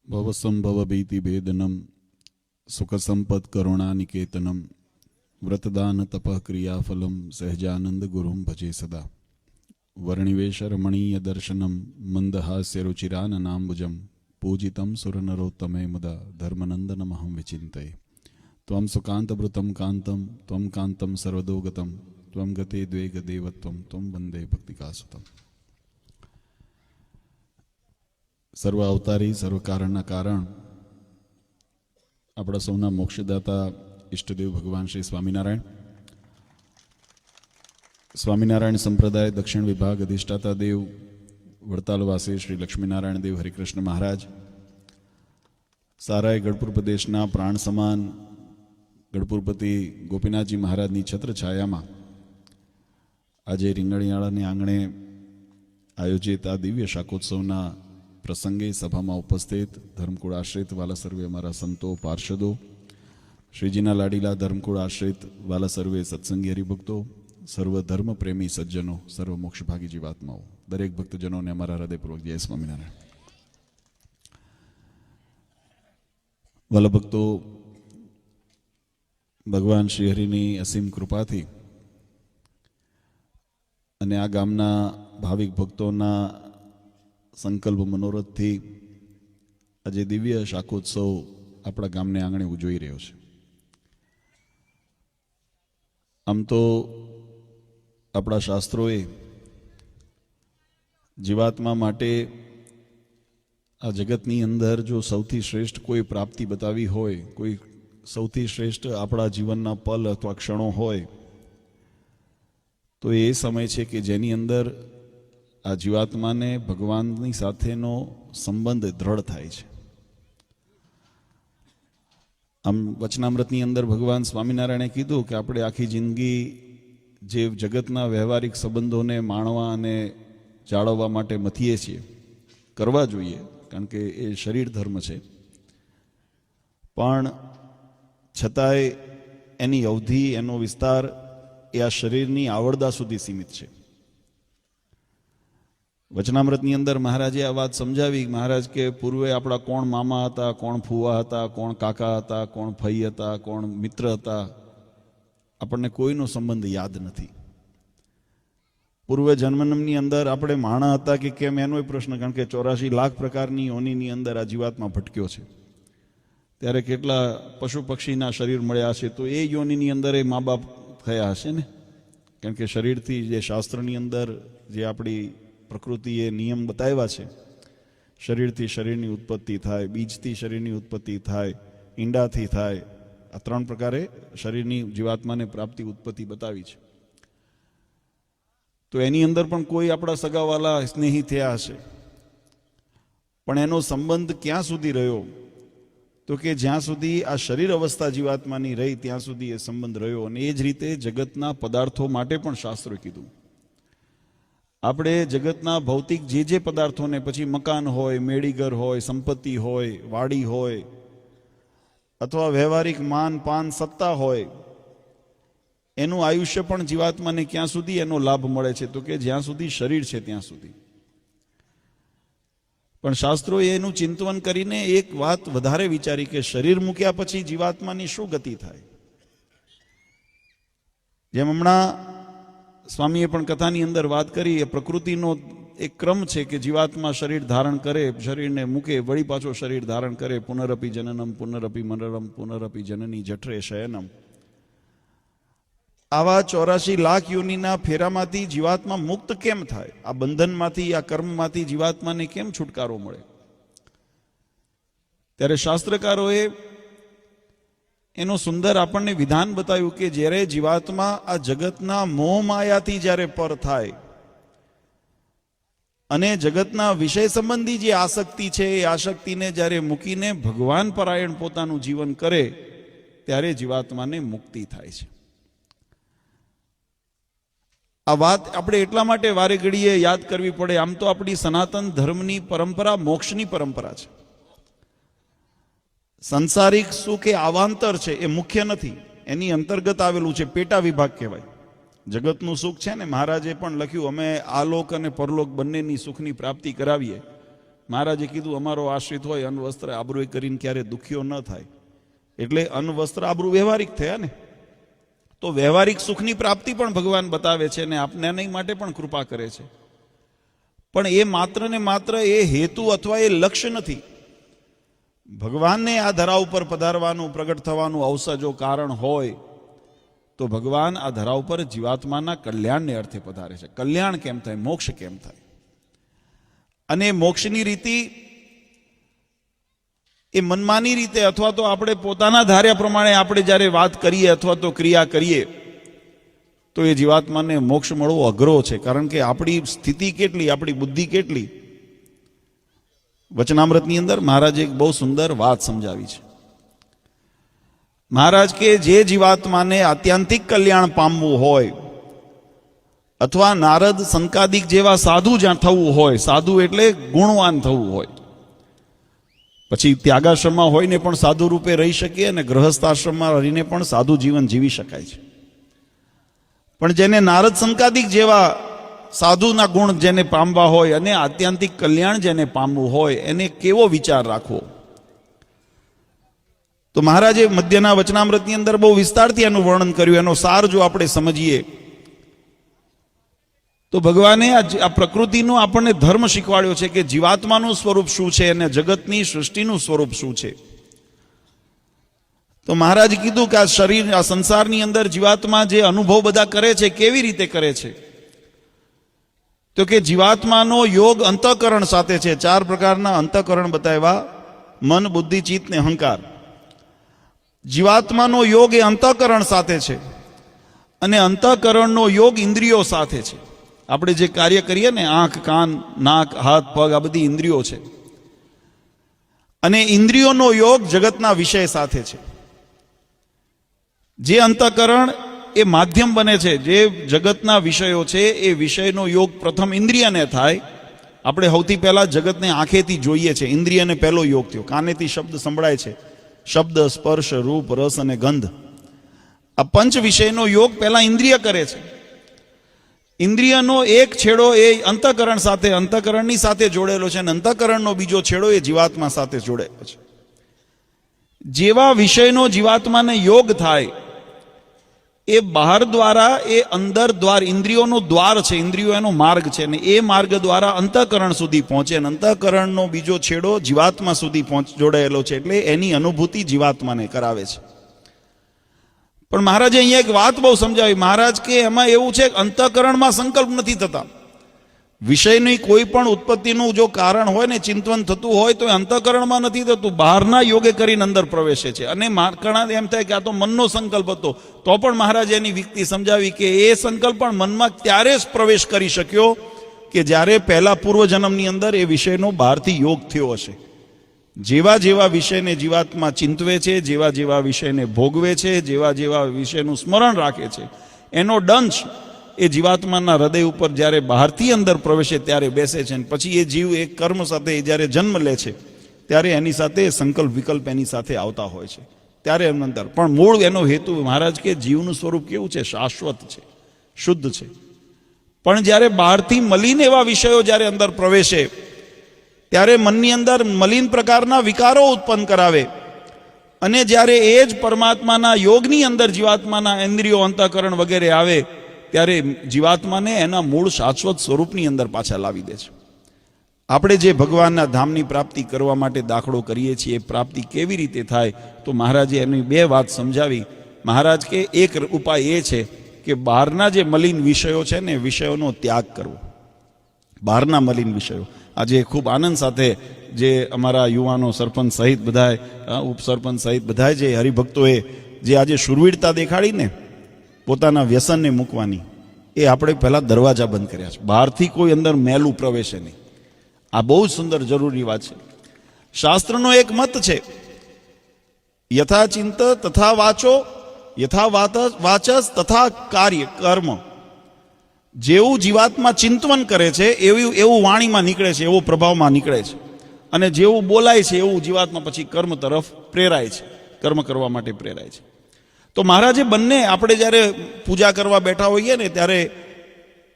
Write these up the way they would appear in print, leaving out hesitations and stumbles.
ભવસંભવ ભીતિ ભેદનમ સુખ સંપત કરુણાનિકેતનમ વ્રતદાન તપઃ ક્રિયાફલમ સહજાનંદ ગુરુમ ભજે સદા વર્ણિવેશ રમણીય દર્શનમ મંદહાસ્ય રુચિરાનનાંબુજમ પૂજિતમ સુરનરોત્તમે મુદા ધર્મનંદનમહં વિચિંતયે ત્વં સુકાંતભૃતં કાંતમ ત્વં કાંતમ સર્વદોગતમ ત્વં ગતે દ્વેગ દેવત્વમ ત્વં વંદે ભક્તિકાસુતમ. સર્વ અવતારી સર્વ કારણના કારણ આપણા સૌના મોક્ષદાતા ઈષ્ટદેવ ભગવાન શ્રી સ્વામિનારાયણ, સ્વામિનારાયણ સંપ્રદાય દક્ષિણ વિભાગ અધિષ્ઠાતા દેવ વડતાલવાસી શ્રી લક્ષ્મીનારાયણ દેવ હરિકૃષ્ણ મહારાજ, સારાય ગઢપુર પ્રદેશના પ્રાણ સમાન ગઢપુરપતિ ગોપીનાથજી મહારાજની છત્રછાયામાં આજે રીંગણીયાળાને આંગણે આયોજિત આ દિવ્ય શાકોત્સવના પ્રસંગે સભામાં ઉપસ્થિત ધર્મકુળ આશ્રિત વાલા સર્વે અમારા સંતો પાર્ષદો, શ્રીજીના લાડીલા ધર્મકુળ આશ્રિત વાલા સર્વે સત્સંગી હરિભક્તો, સર્વ ધર્મ પ્રેમી સજ્જનો, સર્વ મોક્ષભાગી જીવાત્માઓ, દરેક ભક્તજનોને અમારા હૃદયપૂર્વક જય સ્વામિનારાયણ. વાલા ભક્તો, ભગવાન શ્રી હરિની અસીમ કૃપાથી અને આ ગામના ભાવિક ભક્તોના સંકલ્પ મનોરથથી આજે દિવ્ય શાકોત્સવ આપણા ગામને આંગણે ઉજવી રહ્યો છે. આમ તો આપણા શાસ્ત્રોએ જીવાત્મા માટે આ જગતની અંદર જો સૌથી શ્રેષ્ઠ કોઈ પ્રાપ્તિ બતાવી હોય, કોઈ સૌથી શ્રેષ્ઠ આપણા જીવનના પલ અથવા ક્ષણો હોય તો એ સમય છે કે જેની અંદર આ જીવાત્માને ભગવાનની સાથેનો સંબંધ દ્રઢ થાય છે. આમ વચનામૃતની અંદર ભગવાન સ્વામિનારાયણે કીધું કે આપણે આખી જિંદગી જે જગતના વ્યવહારિક સંબંધોને માણવા અને જાળવવા માટે મથીએ છીએ, કરવા જોઈએ, કારણ કે એ શરીર ધર્મ છે, પણ છતાંય એની અવધિ, એનો વિસ્તાર એ આ શરીરની આવરદા સુધી સીમિત છે. વચનામૃતની અંદર મહારાજે આ વાત સમજાવી. મહારાજ કે પૂર્વે આપણા કોણ મામા હતા, કોણ ફુવા હતા, કોણ કાકા હતા, કોણ ફઈ હતા, કોણ મિત્ર હતા, આપણને કોઈનો સંબંધ યાદ નથી. પૂર્વે જન્મની અંદર આપણે માણા હતા કે કેમ એનો પ્રશ્ન, કારણ કે 84 લાખ પ્રકારની યોનિની અંદર આ જીવાત્મા ભટક્યો છે. ત્યારે કેટલા પશુ પક્ષીના શરીર મળ્યા છે, તો એ યોનિની અંદર એ મા બાપ થયા હશે ને, કારણ કે શરીરથી જે શાસ્ત્રની અંદર જે આપણી પ્રકૃતિએ નિયમ બતાવ્યા છે, શરીરથી શરીરની ઉત્પત્તિ થાય, બીજથી શરીરની ઉત્પત્તિ થાય, ઈંડાથી થાય, આ 3 પ્રકારે શરીરની જીવાત્માને પ્રાપ્તિ ઉત્પત્તિ બતાવી છે. તો એની અંદર પણ કોઈ આપણા સગાવાલા સ્નેહી થયા હશે, પણ એનો સંબંધ ક્યાં સુધી રહ્યો? તો કે જ્યાં સુધી આ શરીર અવસ્થા જીવાત્માની રહી ત્યાં સુધી એ સંબંધ રહ્યો. અને એ જ રીતે જગતના પદાર્થો માટે પણ શાસ્ત્રોએ કીધું. આપણે જગતના ભૌતિક જે પદાર્થોને, પછી મકાન હોય, મેડીઘર હોય, સંપત્તિ હોય, વાડી હોય, અથવા વ્યવહારિક માન પાન સત્તા હોય, એનું આયુષ્ય પણ જીવાત્માને ક્યાં સુધી એનો લાભ મળે છે? તો કે જ્યાં સુધી શરીર છે ત્યાં સુધી. પણ શાસ્ત્રોએ એનું ચિંતન કરીને એક વાત વધારે વિચારી કે શરીર મૂક્યા પછી જીવાત્માની શું ગતિ થાય. જેમ હમણાં સ્વામીએ પણ કથાની અંદર વાત કરી, એ પ્રકૃતિનો એક ક્રમ છે કે જીવાત્મા શરીર ધારણ કરે, શરીરને મૂકે, વળી પાછો શરીર ધારણ કરે, પુનરપી જનનમ પુનરપી મરણમ પુનરપી જનની જઠરે શયનમ. આવા 84 લાખ યોનિના ફેરામાંથી જીવાત્મા મુક્ત કેમ થાય? આ બંધનમાંથી, આ કર્મમાંથી જીવાત્માને કેમ છુટકારો મળે? ત્યારે શાસ્ત્રકારોએ એનું સુંદર આપણને વિધાન બતાવ્યું કે જ્યારે જીવાત્મા આ જગતના મોહ માયાથી જ્યારે પર થાય અને જગતના વિષય સંબંધી જે આસક્તિ છે એ આસક્તિને જ્યારે મૂકીને ભગવાન પરાયણ પોતાનું જીવન કરે ત્યારે જીવાત્માને મુક્તિ થાય છે. આ વાત આપણે એટલા માટે વારે ઘડીએ યાદ કરવી પડે. આમ તો આપણી સનાતન ધર્મની પરંપરા મોક્ષની પરંપરા છે. સંસારિક સુખ એ આવાંતર છે, એ મુખ્ય નથી, એની અંતર્ગત આવેલું છે, પેટા વિભાગ કહેવાય. જગતનું સુખ છે ને, મહારાજે પણ લખ્યું, અમે આલોક અને પરલોક બંનેની સુખની પ્રાપ્તિ કરાવીએ, મહારાજે કીધું અમારો આશ્રિત હોય અન્ન વસ્ત્ર આબરૂ કરીને ક્યારે દુખ્યો ન થાય, એટલે અન્ન વસ્ત્ર આબરૂ વ્યવહારિક થયા ને. તો વ્યવહારિક સુખની પ્રાપ્તિ પણ ભગવાન બતાવે છે અને આપને નહીં માટે પણ કૃપા કરે છે. પણ એ માત્ર ને માત્ર એ હેતુ અથવા એ લક્ષ્ય નથી. ભગવાનને આ ધરા ઉપર પધારવાનું, પ્રગટ થવાનું અવસર જો કારણ હોય તો ભગવાન આ ધરા ઉપર જીવાત્માના કલ્યાણને અર્થે પધારે છે. કલ્યાણ કેમ થાય, મોક્ષ કેમ થાય. અને મોક્ષની રીતિ એ મનમાની રીતે અથવા તો આપણે પોતાના ધાર્યા પ્રમાણે આપણે જ્યારે વાત કરીએ અથવા તો ક્રિયા કરીએ તો એ જીવાત્માને મોક્ષ મળવો અઘરો છે. કારણ કે આપણી સ્થિતિ કેટલી, આપણી બુદ્ધિ કેટલી. વચનામૃતની અંદર મહારાજે એક બહુ સુંદર વાત સમજાવી છે. મહારાજ કે જે જીવાત્માને આત્યંતિક કલ્યાણ પામવું હોય અથવા નારદ સંકાદિક જેવા સાધુ જ્યાં થવું હોય, સાધુ એટલે ગુણવાન થવું હોય, પછી ત્યાગાશ્રમમાં હોઈને પણ સાધુ રૂપે રહી શકીએ અને ગૃહસ્થાશ્રમમાં રહીને પણ સાધુ જીવન જીવી શકાય છે. પણ જેને નારદ સંકાદિક જેવા સાધુના ગુણ જેને પામવા હોય અને આત્યંતિક કલ્યાણ જેને પામવું હોય એને કેવો વિચાર રાખવો. તો મહારાજે મધ્યના વચનામૃતની અંદર બહુ વિસ્તારથી એનું વર્ણન કર્યું. એનો સાર જો આપણે સમજીએ તો ભગવાને આ પ્રકૃતિનો આપણને ધર્મ શીખવાડ્યો છે કે જીવાત્માનું સ્વરૂપ શું છે અને જગતની સૃષ્ટિનું સ્વરૂપ શું છે. તો મહારાજે કીધું કે આ શરીર, આ સંસારની અંદર જીવાત્મા જે અનુભવ બધા કરે છે કેવી રીતે કરે છે, તો કે જીવાત્માનો યોગ અંતઃકરણ સાથે છે. 4 પ્રકારના અંતઃકરણ બતાવ્યા: મન, બુદ્ધિ, ચિત્ત ને અહંકાર. જીવાત્માનો યોગ એ અંતઃકરણ સાથે છે અને અંતઃકરણનો યોગ ઇન્દ્રિયો સાથે છે. આપણે જે કાર્ય કરીએ ને, આંખ, કાન, નાક, હાથ, પગ, આ બધી ઇન્દ્રિયો છે. અને ઇન્દ્રિયોનો યોગ જગતના વિષય સાથે છે. જે અંતઃકરણ એ માધ્યમ બને છે, જે જગતના વિષયો છે એ વિષયનો યોગ પ્રથમ ઇન્દ્રિયને થાય. આપણે સૌથી પહેલા જગતને આંખેથી જોઈએ છે, ઇન્દ્રિયને પહેલો યોગ થયો. કાનેથી શબ્દ સંભળાય છે, શબ્દ, સ્પર્શ, રૂપ, રસ અને ગંધ. આ પંચ વિષયનો યોગ પહેલા ઇન્દ્રિય કરે છે. ઇન્દ્રિયનો એક છેડો એ અંતઃકરણ સાથે, અંતઃકરણની સાથે જોડેલો છે અને અંતઃકરણનો બીજો છેડો એ જીવાત્મા સાથે જોડેલો છે. જેવા વિષયનો જીવાત્માને યોગ થાય એ બહાર દ્વારા, એ અંદર દ્વાર, ઇન્દ્રિયોનો દ્વાર છે, ઇન્દ્રિયો એનો માર્ગ છે અને એ માર્ગ દ્વારા અંતઃકરણ સુધી પહોંચે અને અંતઃકરણનો બીજો છેડો જીવાત્મા સુધી જોડાયેલો છે. એટલે એની અનુભૂતિ જીવાત્માને કરાવે છે. પણ મહારાજે અહીંયા એક વાત બહુ સમજાવી. મહારાજ કે એમાં એવું છે કે અંતઃકરણમાં સંકલ્પ નથી થતા. વિષયની કોઈ પણ ઉત્પત્તિનું જો કારણ હોય ને, ચિંતન થતું હોય તો અંતઃકરણમાં નથી થતું, બહારના યોગે કરીને અંદર પ્રવેશે છે. અને ઘણા એમ થાય કે આ તો મનનો સંકલ્પ હતો, તો પણ મહારાજે એની વ્યક્તિ સમજાવી કે એ સંકલ્પ પણ મનમાં ત્યારે જ પ્રવેશ કરી શક્યો કે જ્યારે પહેલા પૂર્વજન્મની અંદર એ વિષયનો બહારથી યોગ થયો હશે. જેવા જેવા વિષયને જીવાત્મા ચિંતવે છે, જેવા જેવા વિષયને ભોગવે છે, જેવા જેવા વિષયનું સ્મરણ રાખે છે, એનો દંશ એ જીવાત્માના હૃદય ઉપર જ્યારે બહારથી અંદર પ્રવેશે ત્યારે બેસે છે. પછી એ જીવ એક કર્મ સાથે જ્યારે જન્મ લે છે ત્યારે એની સાથે સંકલ્પ વિકલ્પ એની સાથે આવતા હોય છે. ત્યારે એમ અંદર પણ મૂળ એનો હેતુ, મહારાજ કે જીવનું સ્વરૂપ કેવું છે, શાશ્વત છે, શુદ્ધ છે. પણ જ્યારે બહારથી મલિન એવા વિષયો જ્યારે અંદર પ્રવેશે ત્યારે મનની અંદર મલિન પ્રકારના વિકારો ઉત્પન્ન કરાવે અને જ્યારે એ જ પરમાત્માના યોગની અંદર જીવાત્માના ઇન્દ્રિયો, અંતઃકરણ વગેરે આવે ત્યારે જીવાત્માને એના મૂળ શાશ્વત સ્વરૂપની અંદર પાછા લાવી દે છે. આપણે જે ભગવાનના ધામની પ્રાપ્તિ કરવા માટે દાખલો કરીએ છીએ, એ પ્રાપ્તિ કેવી રીતે થાય તો મહારાજે એની 2 વાત સમજાવી. મહારાજ કે એક ઉપાય એ છે કે બહારના જે મલિન વિષયો છે ને, વિષયોનો ત્યાગ કરવો. બહારના મલિન વિષયો આજે ખૂબ આનંદ સાથે જે અમારા યુવાનો, સરપંચ સહિત બધાએ, ઉપસરપંચ સહિત બધાએ જે હરિભક્તોએ જે આજે શુરવીરતા દેખાડીને પોતાના વ્યસનને મૂકવાની, એ આપણે પહેલા દરવાજા બંધ કર્યા છે. બહારથી કોઈ અંદર મેલું પ્રવેશે નહીં. આ બહુ સુંદર જરૂરી વાત છે. શાસ્ત્રનો એક મત છે, યથા ચિંત તથા વાચો, યથા વાચસ તથા કાર્ય કર્મ. જેવું જીવાત્મા ચિંતન કરે છે એવું વાણીમાં નીકળે છે, એવો પ્રભાવમાં નીકળે છે. અને જેવું બોલાય છે એવું જીવાત્મા પછી કર્મ તરફ પ્રેરાય છે, કર્મ કરવા માટે પ્રેરાય છે. તો મહારાજે બંને, આપણે જ્યારે પૂજા કરવા બેઠા હોઈએ ને ત્યારે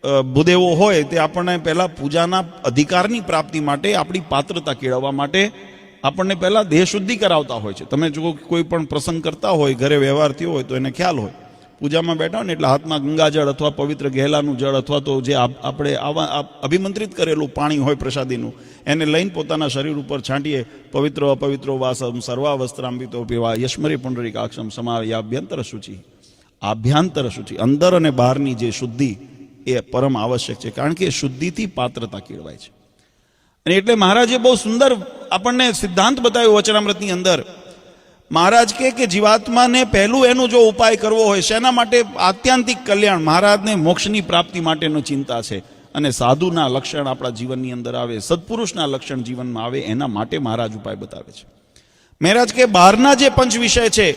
ભૂદેવો હોય તે આપણને પહેલા પૂજાના અધિકારની પ્રાપ્તિ માટે, આપણી પાત્રતા કેળવવા માટે આપણને પહેલા દેહ શુદ્ધિ કરાવતા હોય છે. તમે જો કોઈ પણ પ્રસંગ કરતા હોય, ઘરે વ્યવહાર થયો હોય તો એને ખ્યાલ હોય, પૂજામાં બેઠા હોય ને એટલે હાથમાં ગંગાજળ અથવા પવિત્ર ગહેલાનું જળ અથવા તો જે આપણે આવા અભિમંત્રિત કરેલું પાણી હોય પ્રસાદીનું, એને લઈને પોતાના શરીર ઉપર છાંટીએ. પવિત્રો અપવિત્રો વાસમ સર્વા વસ્ત્રાંબિતો પીવા યશ્મરી પુંડરીકાક્ષમ સમાયાભ્યંતર શુચિ. આભ્યંતર શુચિ, અંદર અને બહારની જે શુદ્ધિ એ પરમ આવશ્યક છે, કારણ કે શુદ્ધિથી પાત્રતા કેળવાય છે. અને એટલે મહારાજે બહુ સુંદર આપણને સિદ્ધાંત બતાવ્યો વચનામૃતની અંદર. મહારાજ કે જીવાત્માને પહેલું એનો જો ઉપાય કરવો હોય, શેના માટે? આત્યંતિક કલ્યાણ. મહારાજને મોક્ષની પ્રાપ્તિ માટેનો ચિંતા છે, અને સાધુના લક્ષણ આપણા જીવનની અંદર આવે, સત્પુરુષના લક્ષણ જીવનમાં આવે, એના માટે મહારાજ ઉપાય બતાવે છે. મહારાજ કે બહારના જે પંચ વિષય છે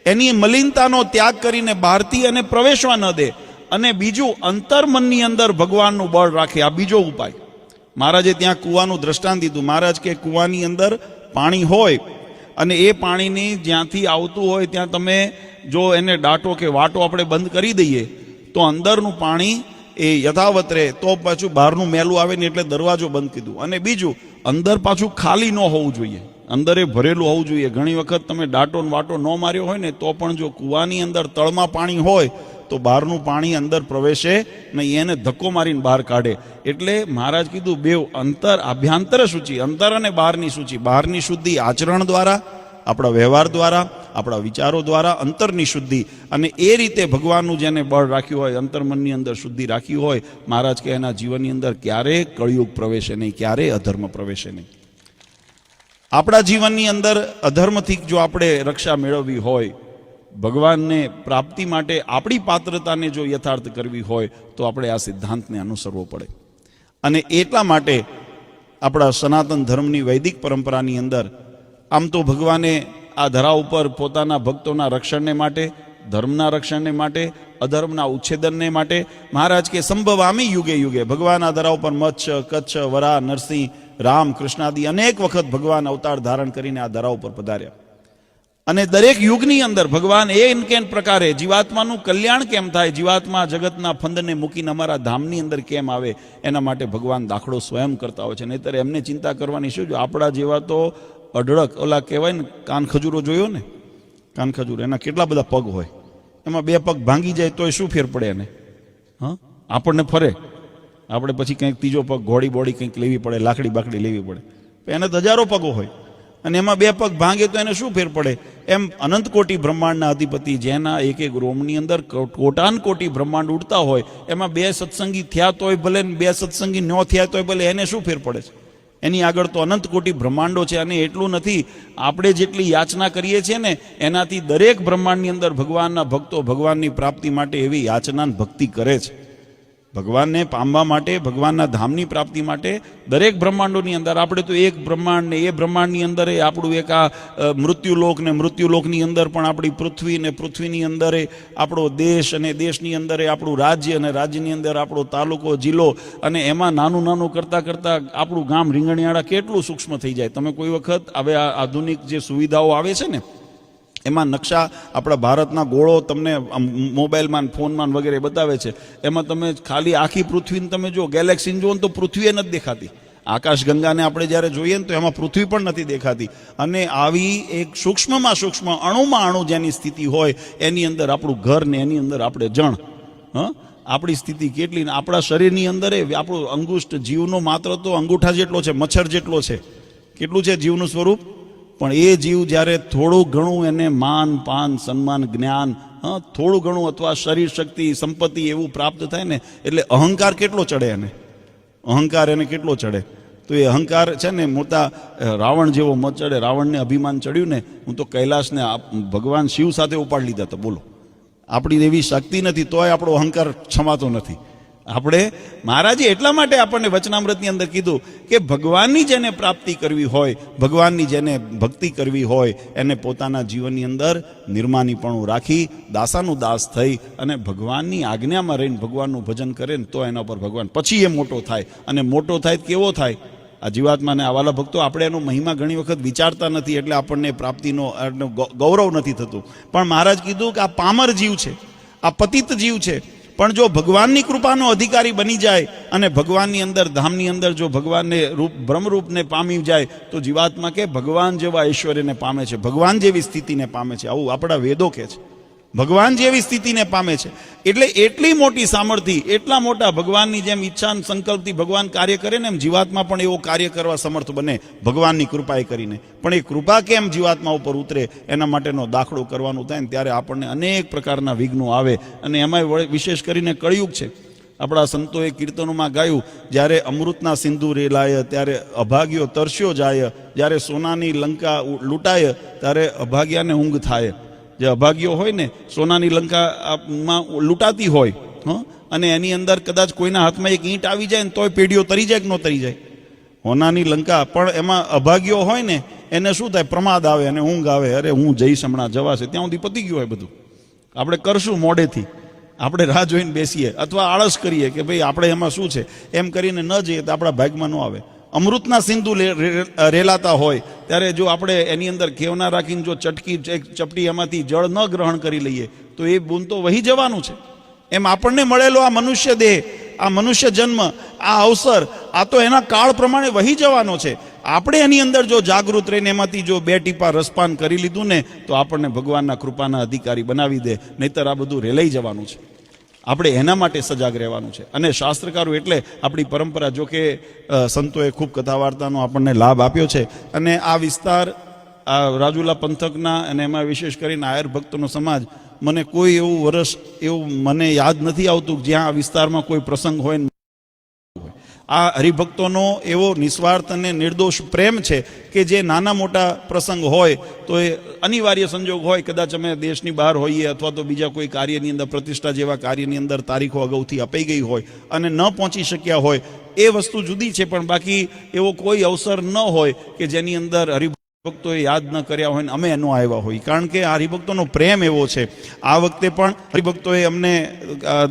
એની મલિનતાનો ત્યાગ કરીને બહારથી એને પ્રવેશવા ન દે, અને બીજું અંતર્મનની અંદર ભગવાનનું બળ રાખે. આ બીજો ઉપાય. મહારાજે ત્યાં કૂવાનું દ્રષ્ટાંત દીધું. મહારાજ કે કૂવાની અંદર પાણી હોય અને એ પાણીની જ્યાંથી આવતું હોય ત્યાં તમે જો એને ડાટો કે વાટો આપણે બંધ કરી દઈએ તો અંદરનું પાણી એ યથાવત રહે, તો પાછું બહારનું મેલું આવે ને એટલે દરવાજો બંધ કીધું. અને બીજું, અંદર પાછું ખાલી ન હોવું જોઈએ, અંદર એ ભરેલું હોવું જોઈએ. ઘણી વખત તમે ડાટો વાટો ન માર્યો હોય ને તો પણ જો કૂવાની અંદર તળમાં પાણી હોય તો બહારનું પાણી અંદર પ્રવેશે નહીં, એને ધક્કો મારીને બહાર કાઢે. એટલે મહારાજ કીધું બેવ અંતર આભ્યંતર શુચિ, અંતર અને બહારની શુચિ. બહારની શુદ્ધિ આચરણ દ્વારા, આપણા વ્યવહાર દ્વારા, આપણા વિચારો દ્વારા અંતરની શુદ્ધિ. અને એ રીતે ભગવાનનું જેને બળ રાખ્યું હોય, અંતર્મનની અંદર શુદ્ધિ રાખી હોય, મહારાજ કે એના જીવનની અંદર ક્યારેય કળિયુગ પ્રવેશે નહીં, ક્યારેય અધર્મ પ્રવેશે નહીં. આપણા જીવનની અંદર અધર્મથી જો આપણે રક્ષા મેળવવી હોય, ભગવાનને પ્રાપ્તિ માટે આપણી પાત્રતાને જો યથાર્થ કરવી હોય તો આપણે આ સિદ્ધાંતને અનુસરવો પડે. અને એટલા માટે આપણા સનાતન ધર્મની વૈદિક પરંપરાની અંદર આમ તો ભગવાને આ ધરા ઉપર પોતાના ભક્તોના રક્ષણને માટે, ધર્મના રક્ષણને માટે, અધર્મના ઉચ્છેદનને માટે મહારાજ કે સંભવામી યુગે યુગે. ભગવાન આ ધરા ઉપર મત્સ્ય, કચ્છ, વરા, નરસિંહ, રામ, કૃષ્ણાદિ અનેક વખત ભગવાન અવતાર ધારણ કરીને આ ધરા ઉપર પધાર્યા. અને દરેક યુગની અંદર ભગવાન કેન પ્રકારે જીવાત્માનું કલ્યાણ કેમ થાય, જીવાત્મા જગતના ફંદને મૂકીને અમારા ધામની અંદર કેમ આવે, એના માટે ભગવાન દાખલો સ્વયં કરતા હોય છે. નહીંતર એમને ચિંતા કરવાની શું? જો આપણા જેવા તો અઢળક ઓલા કહેવાય ને, કાન ખજૂરો જોયો ને, કાન ખજૂર, એના કેટલા બધા પગ હોય, એમાં બે પગ ભાંગી જાય તોય શું ફેર પડે એને? હા, આપણને ફરે, આપણે પછી કંઈક ત્રીજો પગ, ઘોડી બોડી કંઈક લેવી પડે, લાકડી બાકડી લેવી પડે. એને તો હજારો પગો હોય અને એમાં બે પગ ભાંગે તો એને શું ફેર પડે? એમ અનંત કોટી બ્રહ્માંડના અધિપતિ, જેના એક એક રોમની અંદર કોટાન કોટી બ્રહ્માંડ ઉડતા હોય, એમાં બે સત્સંગી થયા તોય ભલે, બે સત્સંગી ન થયા તોય ભલે, એને શું ફેર પડે છે? એની આગળ તો અનંત કોટી બ્રહ્માંડો છે. અને એટલું નથી, આપણે જેટલી યાચના કરીએ છીએ ને એનાથી દરેક બ્રહ્માંડની અંદર ભગવાનના ભક્તો ભગવાનની પ્રાપ્તિ માટે એવી યાચના ભક્તિ કરે છે. ભગવાનને પામવા માટે, ભગવાનના ધામની પ્રાપ્તિ માટે દરેક બ્રહ્માંડોની અંદર, આપણે તો એક બ્રહ્માંડ ને એ બ્રહ્માંડની અંદર આપણું એક આ મૃત્યુલોક ને મૃત્યુલોકની અંદર પણ આપણી પૃથ્વી ને પૃથ્વીની અંદર આપણો દેશ અને દેશની અંદર આપણું રાજ્ય અને રાજ્યની અંદર આપણો તાલુકો, જિલ્લો, અને એમાં નાનું નાનું કરતાં કરતાં આપણું ગામ રીંગણિયાળા કેટલું સૂક્ષ્મ થઈ જાય. તમે કોઈ વખત હવે આ આધુનિક જે સુવિધાઓ આવે છે ને એમાં નકશા આપણા ભારતના ગોળો તમને મોબાઈલમાં, ફોનમાં વગેરે બતાવે છે. એમાં તમે ખાલી આખી પૃથ્વીને તમે જો ગેલેક્સીને જુઓ તો પૃથ્વી એ નથી દેખાતી. આકાશગંગાને આપણે જ્યારે જોઈએ ને તો એમાં પૃથ્વી પણ નથી દેખાતી. અને આવી એક સૂક્ષ્મમાં સૂક્ષ્મ, અણુમાં અણુ જેની સ્થિતિ હોય એની અંદર આપણું ઘર ને એની અંદર આપણે જણ, આપણી સ્થિતિ કેટલી. ને આપણા શરીરની અંદર આપણું અંગુષ્ઠ જીવનો માત્ર તો અંગૂઠા જેટલો છે, મચ્છર જેટલો છે. કેટલું છે જીવનું સ્વરૂપ? પણ એ જીવ જ્યારે થોડું ઘણું એને માન, પાન, સન્માન, જ્ઞાન, થોડું ઘણું અથવા શરીર શક્તિ, સંપત્તિ એવું પ્રાપ્ત થાય ને એટલે અહંકાર કેટલો ચડે એને, અહંકાર એને કેટલો ચડે. તો એ અહંકાર છે ને મોટા રાવણ જેવો મત ચડે. રાવણને અભિમાન ચડ્યું ને, હું તો કૈલાસને ભગવાન શિવ સાથે ઉપાડી લીધા હતા. બોલો, આપણી એવી શક્તિ નથી તોય આપણો અહંકાર ક્ષમાતો નથી. આપણે મહારાજે એટલા માટે આપણને વચનામૃતની અંદર કીધું કે ભગવાનની જેને પ્રાપ્તિ કરવી હોય, ભગવાનની જેને ભક્તિ કરવી હોય, એને પોતાના જીવનની અંદર નિર્માનીપણું રાખી, દાસાનું દાસ થઈ અને ભગવાનની આજ્ઞામાં રહીને ભગવાનનું ભજન કરે ને તો એના પર ભગવાન પછી એ મોટો થાય. અને મોટો થાય કેવો થાય? આ જીવાત્માને આવાલા ભક્તો આપણે એનો મહિમા ઘણી વખત વિચારતા નથી, એટલે આપણને પ્રાપ્તિનો ગૌરવ નથી થતું. પણ મહારાજ કીધું કે આ પામર જીવ છે, આ પતિત જીવ છે, પણ જો ભગવાનની કૃપાનો અધિકારી બની જાય અને ભગવાનની અંદર ધામની અંદર જો ભગવાનને બ્રહ્મરૂપને પામી જાય તો જીવાત્મા કે ભગવાન જેવા ઐશ્વર્યને પામે છે, ભગવાન જેવી સ્થિતિને પામે છે. આવું આપણા વેદો કહે છે, ભગવાન જેવી સ્થિતિને પામે છે. એટલે એટલી મોટી સામર્થ્ય, એટલા મોટા ભગવાનની જેમ ઈચ્છા સંકલ્પથી ભગવાન કાર્ય કરે ને એમ જીવાત્મા પણ એવો કાર્ય કરવા સમર્થ બને ભગવાનની કૃપાએ કરીને. પણ એ કૃપા કેમ જીવાત્મા ઉપર ઉતરે એના માટેનો દાખલો કરવાનું થાય ને ત્યારે આપણને અનેક પ્રકારના વિઘ્નો આવે. અને એમાં વિશેષ કરીને કળિયુગ છે. આપણા સંતોએ કીર્તનોમાં ગાયું, જ્યારે અમૃતના સિંધુ રેલાય ત્યારે અભાગ્યો તરસ્યો જાય, જ્યારે સોનાની લંકા લૂંટાય ત્યારે અભાગ્યાને ઊંઘ થાય. જે અભાગ્યો હોય ને, સોનાની લંકામાં લૂંટાતી હોય અને એની અંદર કદાચ કોઈના હાથમાં એક ઈંટ આવી જાય ને તોય પેઢીઓ તરી જાય કે ન તરી જાય. સોનાની લંકા પણ એમાં અભાગ્યો હોય ને એને શું થાય, પ્રમાદ આવે અને ઊંઘ આવે, અરે હું જઈશ હમણાં જવાશે, ત્યાં સુધી પતી ગયું હોય બધું. આપણે કરશું મોડેથી, આપણે રાહ જોઈને બેસીએ અથવા આળસ કરીએ કે ભાઈ આપણે એમાં શું છે એમ કરીને ન જઈએ તો આપણા ભાગમાં ન આવે. અમૃતના સિંધુ રેલાતા હોય ત્યારે જો આપણે એની અંદર કેવના રાખીને જો ચપટી એમાંથી જળ ન ગ્રહણ કરી લઈએ તો એ બૂંદ તો વહી જવાનું છે. એમ આપણને મળેલો આ મનુષ્ય દેહ, આ મનુષ્ય જન્મ, આ અવસર, આ તો એના કાળ પ્રમાણે વહી જવાનો છે. આપણે એની અંદર જો જાગૃત રહીને એમાંથી જો 2 ટીપા રસપાન કરી લીધું ને તો આપણને ભગવાનના કૃપાના અધિકારી બનાવી દે, નહીતર આ બધું રેલાઈ જવાનું છે. આપણે એના માટે સજાગ રહેવાનું છે. અને શાસ્ત્રકારો એટલે આપણી પરંપરા, જો કે સંતોએ ખૂબ કથા વાર્તાનો આપણને લાભ આપ્યો છે. અને આ વિસ્તાર, આ રાજુલા પંથકના અને એમાં વિશેષ કરીને આયર ભક્તોનો સમાજ, મને કોઈ એવું વર્ષ એવું મને યાદ નથી આવતું જ્યાં આ વિસ્તારમાં કોઈ પ્રસંગ હોય. આ હરિભક્તોનો એવો નિસ્વાર્થ અને નિર્દોષ પ્રેમ છે કે જે નાના મોટા પ્રસંગ હોય તો એ અનિવાર્ય સંજોગ હોય, કદાચ અમે દેશની બહાર હોઈએ અથવા તો બીજા કોઈ કાર્યની અંદર, પ્રતિષ્ઠા જેવા કાર્યની અંદર તારીખો અગાઉથી અપાઈ ગઈ હોય અને ન પહોંચી શક્યા હોય, એ વસ્તુ જુદી છે. પણ બાકી એવો કોઈ અવસર ન હોય કે જેની અંદર હરિભક્તોએ યાદ ન કર્યા હોય ને અમે એનો આવ્યા હોય, કારણ કે આ હરિભક્તોનો પ્રેમ એવો છે. આ વખતે પણ હરિભક્તોએ અમને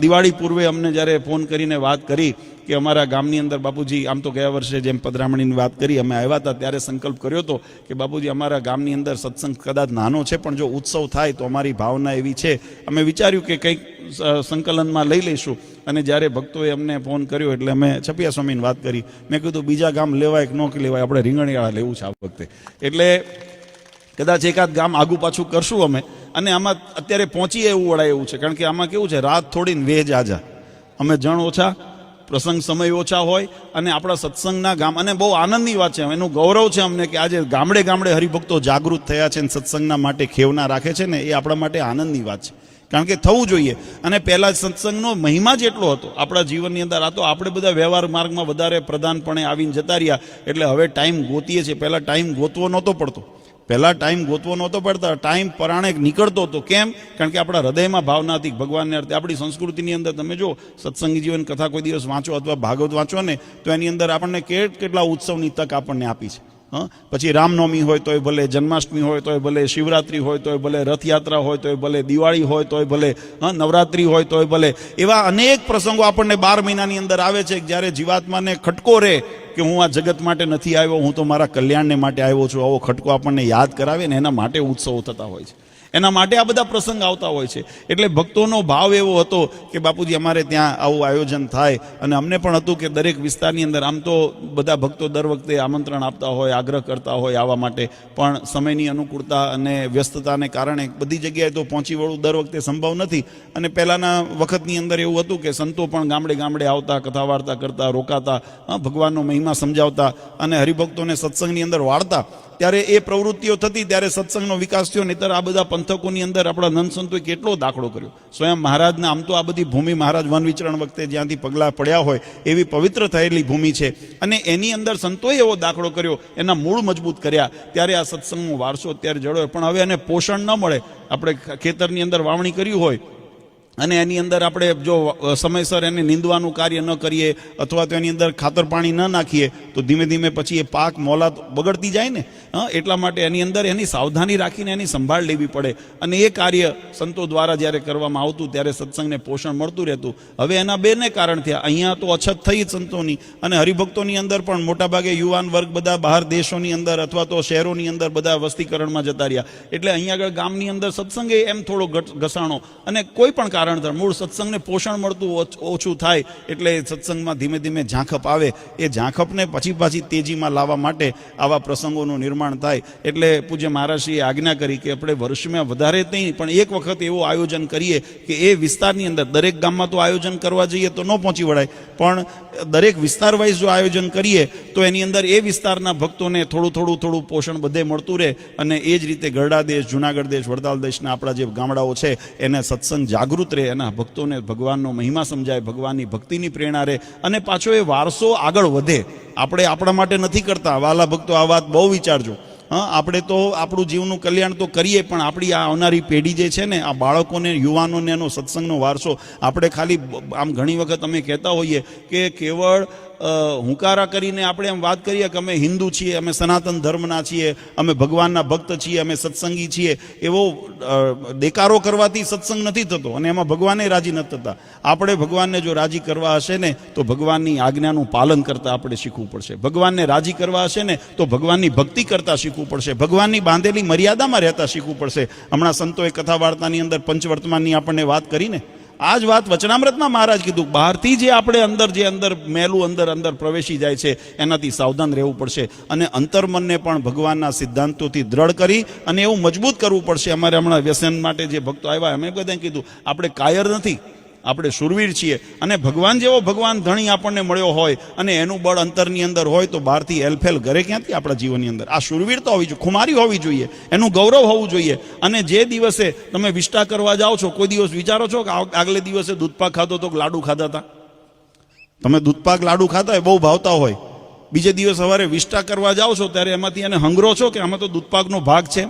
દિવાળી પૂર્વે અમને જ્યારે ફોન કરીને વાત કરી કે અમારા ગામની અંદર બાપુજી, આમ તો ગયા વર્ષે જેમ પધરામણીની વાત કરી અમે આવ્યા હતા ત્યારે સંકલ્પ કર્યો હતો કે બાપુજી અમારા ગામની અંદર સત્સંગ કદાચ નાનો છે પણ જો ઉત્સવ થાય તો અમારી ભાવના એવી છે. અમે વિચાર્યું કે કંઈક સંકલનમાં લઈ લઈશું. અને જ્યારે ભક્તોએ અમને ફોન કર્યો એટલે અમે છપિયા સ્વામીની વાત કરી. મેં કીધું બીજા ગામ લેવાય કે ન લેવાય, આપણે રીંગણીવાળા લેવું છે આ વખતે. એટલે કદાચ એકાદ ગામ આગું પાછું કરશું અમે. અને આમાં અત્યારે પહોંચીએ એવું વળાય એવું છે, કારણ કે આમાં કેવું છે, રાત થોડી ને વેજ આજા, અમે જણ ઓછા, પ્રસંગ સમય ઓછા હોય અને આપણા સત્સંગના ગામ. અને બહુ આનંદની વાત છે, એનું ગૌરવ છે અમને કે આજે ગામડે ગામડે હરિભક્તો જાગૃત થયા છે અને સત્સંગના માટે ખેવના રાખે છે ને, એ આપણા માટે આનંદની વાત છે. કારણ કે થવું જોઈએ. અને પહેલાં સત્સંગનો મહિમા જ એટલો હતો આપણા જીવનની અંદર. આ તો આપણે બધા વ્યવહાર માર્ગમાં વધારે પ્રધાનપણે આવીને જતા રહ્યા એટલે હવે ટાઈમ ગોતીએ છીએ. પહેલાં ટાઈમ ગોતવો નહોતો પડતો, પહેલાં ટાઈમ ગોતવો નહોતો પડતા, ટાઈમ પરાણે નીકળતો હતો. કેમ? કારણ કે આપણા હૃદયમાં ભાવના હતી ભગવાનને અર્થે. આપણી સંસ્કૃતિની અંદર તમે જો સત્સંગી જીવન કથા કોઈ દિવસ વાંચો અથવા ભાગવત વાંચો ને તો એની અંદર આપણને કેટલા ઉત્સવની તક આપણને આપી છે. પછી રામનવમી હોય તોય ભલે, જન્માષ્ટમી હોય તોય ભલે, શિવરાત્રી હોય તોય ભલે, રથયાત્રા હોય તોય ભલે, દિવાળી હોય તોય ભલે, નવરાત્રી હોય તોય ભલે, એવા અનેક પ્રસંગો આપણને 12 મહિનાની અંદર આવે છે. જ્યારે જીવાત્માને ખટકો રહે કે હું આ જગત માટે નથી આવ્યો, હું તો મારા કલ્યાણને માટે આવ્યો છું, આવો ખટકો આપણને યાદ કરાવે ને એના માટે ઉત્સવો થતા હોય છે. એના માટે આ બધા પ્રસંગ આવતા હોય છે. એટલે ભક્તોનો ભાવ એવો હતો કે બાપુજી અમારે ત્યાં આવું આયોજન થાય. અને અમને પણ હતું કે દરેક વિસ્તારની અંદર, આમ તો બધા ભક્તો દર વખતે આમંત્રણ આપતા હોય, આગ્રહ કરતા હોય આવવા માટે, પણ સમયની અનુકૂળતા અને વ્યસ્તતાને કારણે બધી જગ્યાએ તો પહોંચી વળવું દર વખતે સંભવ નથી. અને પહેલાંના વખતની અંદર એવું હતું કે સંતો પણ ગામડે ગામડે આવતા, કથા વાર્તા કરતા, રોકાતા, ભગવાનનો મહિમા સમજાવતા અને હરિભક્તોને સત્સંગની અંદર વાળતા. ત્યારે એ પ્રવૃત્તિઓ થતી ત્યારે સત્સંગનો વિકાસ થયો. નહીંતર આ બધા પંથકોની અંદર આપણા નંદ સંતોએ કેટલો દાખલો કર્યો. સ્વયં મહારાજને આમ તો આ બધી ભૂમિ મહારાજ વન વિચરણ વખતે જ્યાંથી પગલાં પડ્યા હોય એવી પવિત્ર થયેલી ભૂમિ છે. અને એની અંદર સંતોએ એવો દાખલો કર્યો, એના મૂળ મજબૂત કર્યા. ત્યારે આ સત્સંગનો વારસો અત્યારે જળવાય. પણ હવે એને પોષણ ન મળે. આપણે ખેતરની અંદર વાવણી કર્યું હોય અને એની અંદર આપણે જો સમયસર એને નીંદવાનું કાર્ય ન કરીએ અથવા તો એની અંદર ખાતર પાણી ન નાખીએ તો ધીમે ધીમે પછી એ પાક મોલાત બગડતી જાય ને. એટલા માટે એની અંદર એની સાવધાની રાખીને એની સંભાળ લેવી પડે. અને એ કાર્ય સંતો દ્વારા જ્યારે કરવામાં આવતું ત્યારે સત્સંગને પોષણ મળતું રહેતું. હવે એના બેને કારણ થયા. અહીંયા તો અછત થઈ સંતોની અને હરિભક્તોની અંદર પણ મોટાભાગે યુવાન વર્ગ બધા બહાર દેશોની અંદર અથવા તો શહેરોની અંદર બધા વસ્તીકરણમાં જતા રહ્યા. એટલે અહીંયા આગળ ગામની અંદર સત્સંગે એમ થોડો ઘસાણો અને કોઈ પણ કારણ ધારણ થાય. મૂળ સત્સંગને પોષણ મળતું ઓછું થાય એટલે સત્સંગમાં ધીમે ધીમે ઝાંખપ આવે. એ ઝાંખપને પાછી તેજીમાં લાવવા માટે આવા પ્રસંગોનું નિર્માણ થાય. એટલે પૂજ્ય મહારાજશ્રીએ આજ્ઞા કરી કે આપણે વર્ષમાં વધારે નહીં પણ એક વખત એવું આયોજન કરીએ કે એ વિસ્તારની અંદર, દરેક ગામમાં તો આયોજન કરવા જઈએ તો ન પહોંચી વળાય, પણ દરેક વિસ્તાર વાઇઝ જો આયોજન કરીએ તો એની અંદર એ વિસ્તારના ભક્તોને થોડું પોષણ બધે મળતું રહે. અને એ જ રીતે ગરડા દેશ, જુનાગઢ દેશ, વડતાલ દેશના આપણા જે ગામડાઓ છે એને સત્સંગ જાગૃત રહે, એના ભક્તોને ભગવાનનો મહિમા સમજાય, ભગવાનની ભક્તિની પ્રેરણા રહે અને પાછો એ વારસો આગળ વધે. આપણે આપણા માટે નથી કરતા વાલા ભક્તો, આ વાત બહુ વિચારજો. હા, આપણે તો આપણું જીવનું કલ્યાણ તો કરીએ, પણ આપણી આ આવનારી પેઢી જે છે ને, આ બાળકોને, યુવાનોને એનો સત્સંગનો વારસો આપણે ખાલી આમ ઘણી વખત અમે કહેતા હોઈએ કે કેવળ હુંકારા કરીને આપણે એમ વાત કરીએ કે અમે હિન્દુ છીએ, અમે સનાતન ધર્મના છીએ, અમે ભગવાનના ભક્ત છીએ, અમે સત્સંગી છીએ, એવો દેકારો કરવાથી સત્સંગ નથી થતો અને એમાં ભગવાને રાજી નથી થતા. આપણે ભગવાનને જો રાજી કરવા હશે ને તો ભગવાનની આજ્ઞાનું પાલન કરતા આપણે શીખવું પડશે. ભગવાનને રાજી કરવા હશે ને તો ભગવાનની ભક્તિ કરતા શીખવું પડશે. ભગવાનની બાંધેલી મર્યાદામાં રહેતા શીખવું પડશે. હમણાં સંતોએ કથા વાર્તાની અંદર પંચવર્તમાનની આપણને વાત કરીને આ જ વાત વચનામૃતમાં મહારાજ કીધું. બહારથી જે આપણે જે અંદર મેલું અંદર પ્રવેશી જાય છે એનાથી સાવધાન રહેવું પડશે અને અંતર્મનને પણ ભગવાનના સિદ્ધાંતોથી દ્રઢ કરી અને એવું મજબૂત કરવું પડશે. અમારે હમણાં વ્યસન માટે જે ભક્તો આવ્યા અમે બધાએ કીધું આપણે કાયર નથી, આપણે શુરવીર છીએ અને ભગવાન જેવો ભગવાન ધણી આપણને મળ્યો હોય અને એનું બળ અંતરની અંદર હોય તો બહારથી એલફેલ ઘરે ક્યાંથી આપણા જીવનની અંદર. આ શુરવીરતા હોવી જોઈએ, ખુમારી હોવી જોઈએ, એનું ગૌરવ હોવું જોઈએ. અને જે દિવસે તમે વિષ્ટા કરવા જાઓ છો, કોઈ દિવસ વિચારો છો કે આગલે દિવસે દૂધપાક ખાધો તો લાડુ ખાધા હતા? તમે દૂધપાક લાડુ ખાતા હોય, બહુ ભાવતા હોય, બીજે દિવસ સવારે વિષ્ટા કરવા જાઓ છો ત્યારે એમાંથી એને હંગરો છો કે આમાં તો દૂધપાકનો ભાગ છે?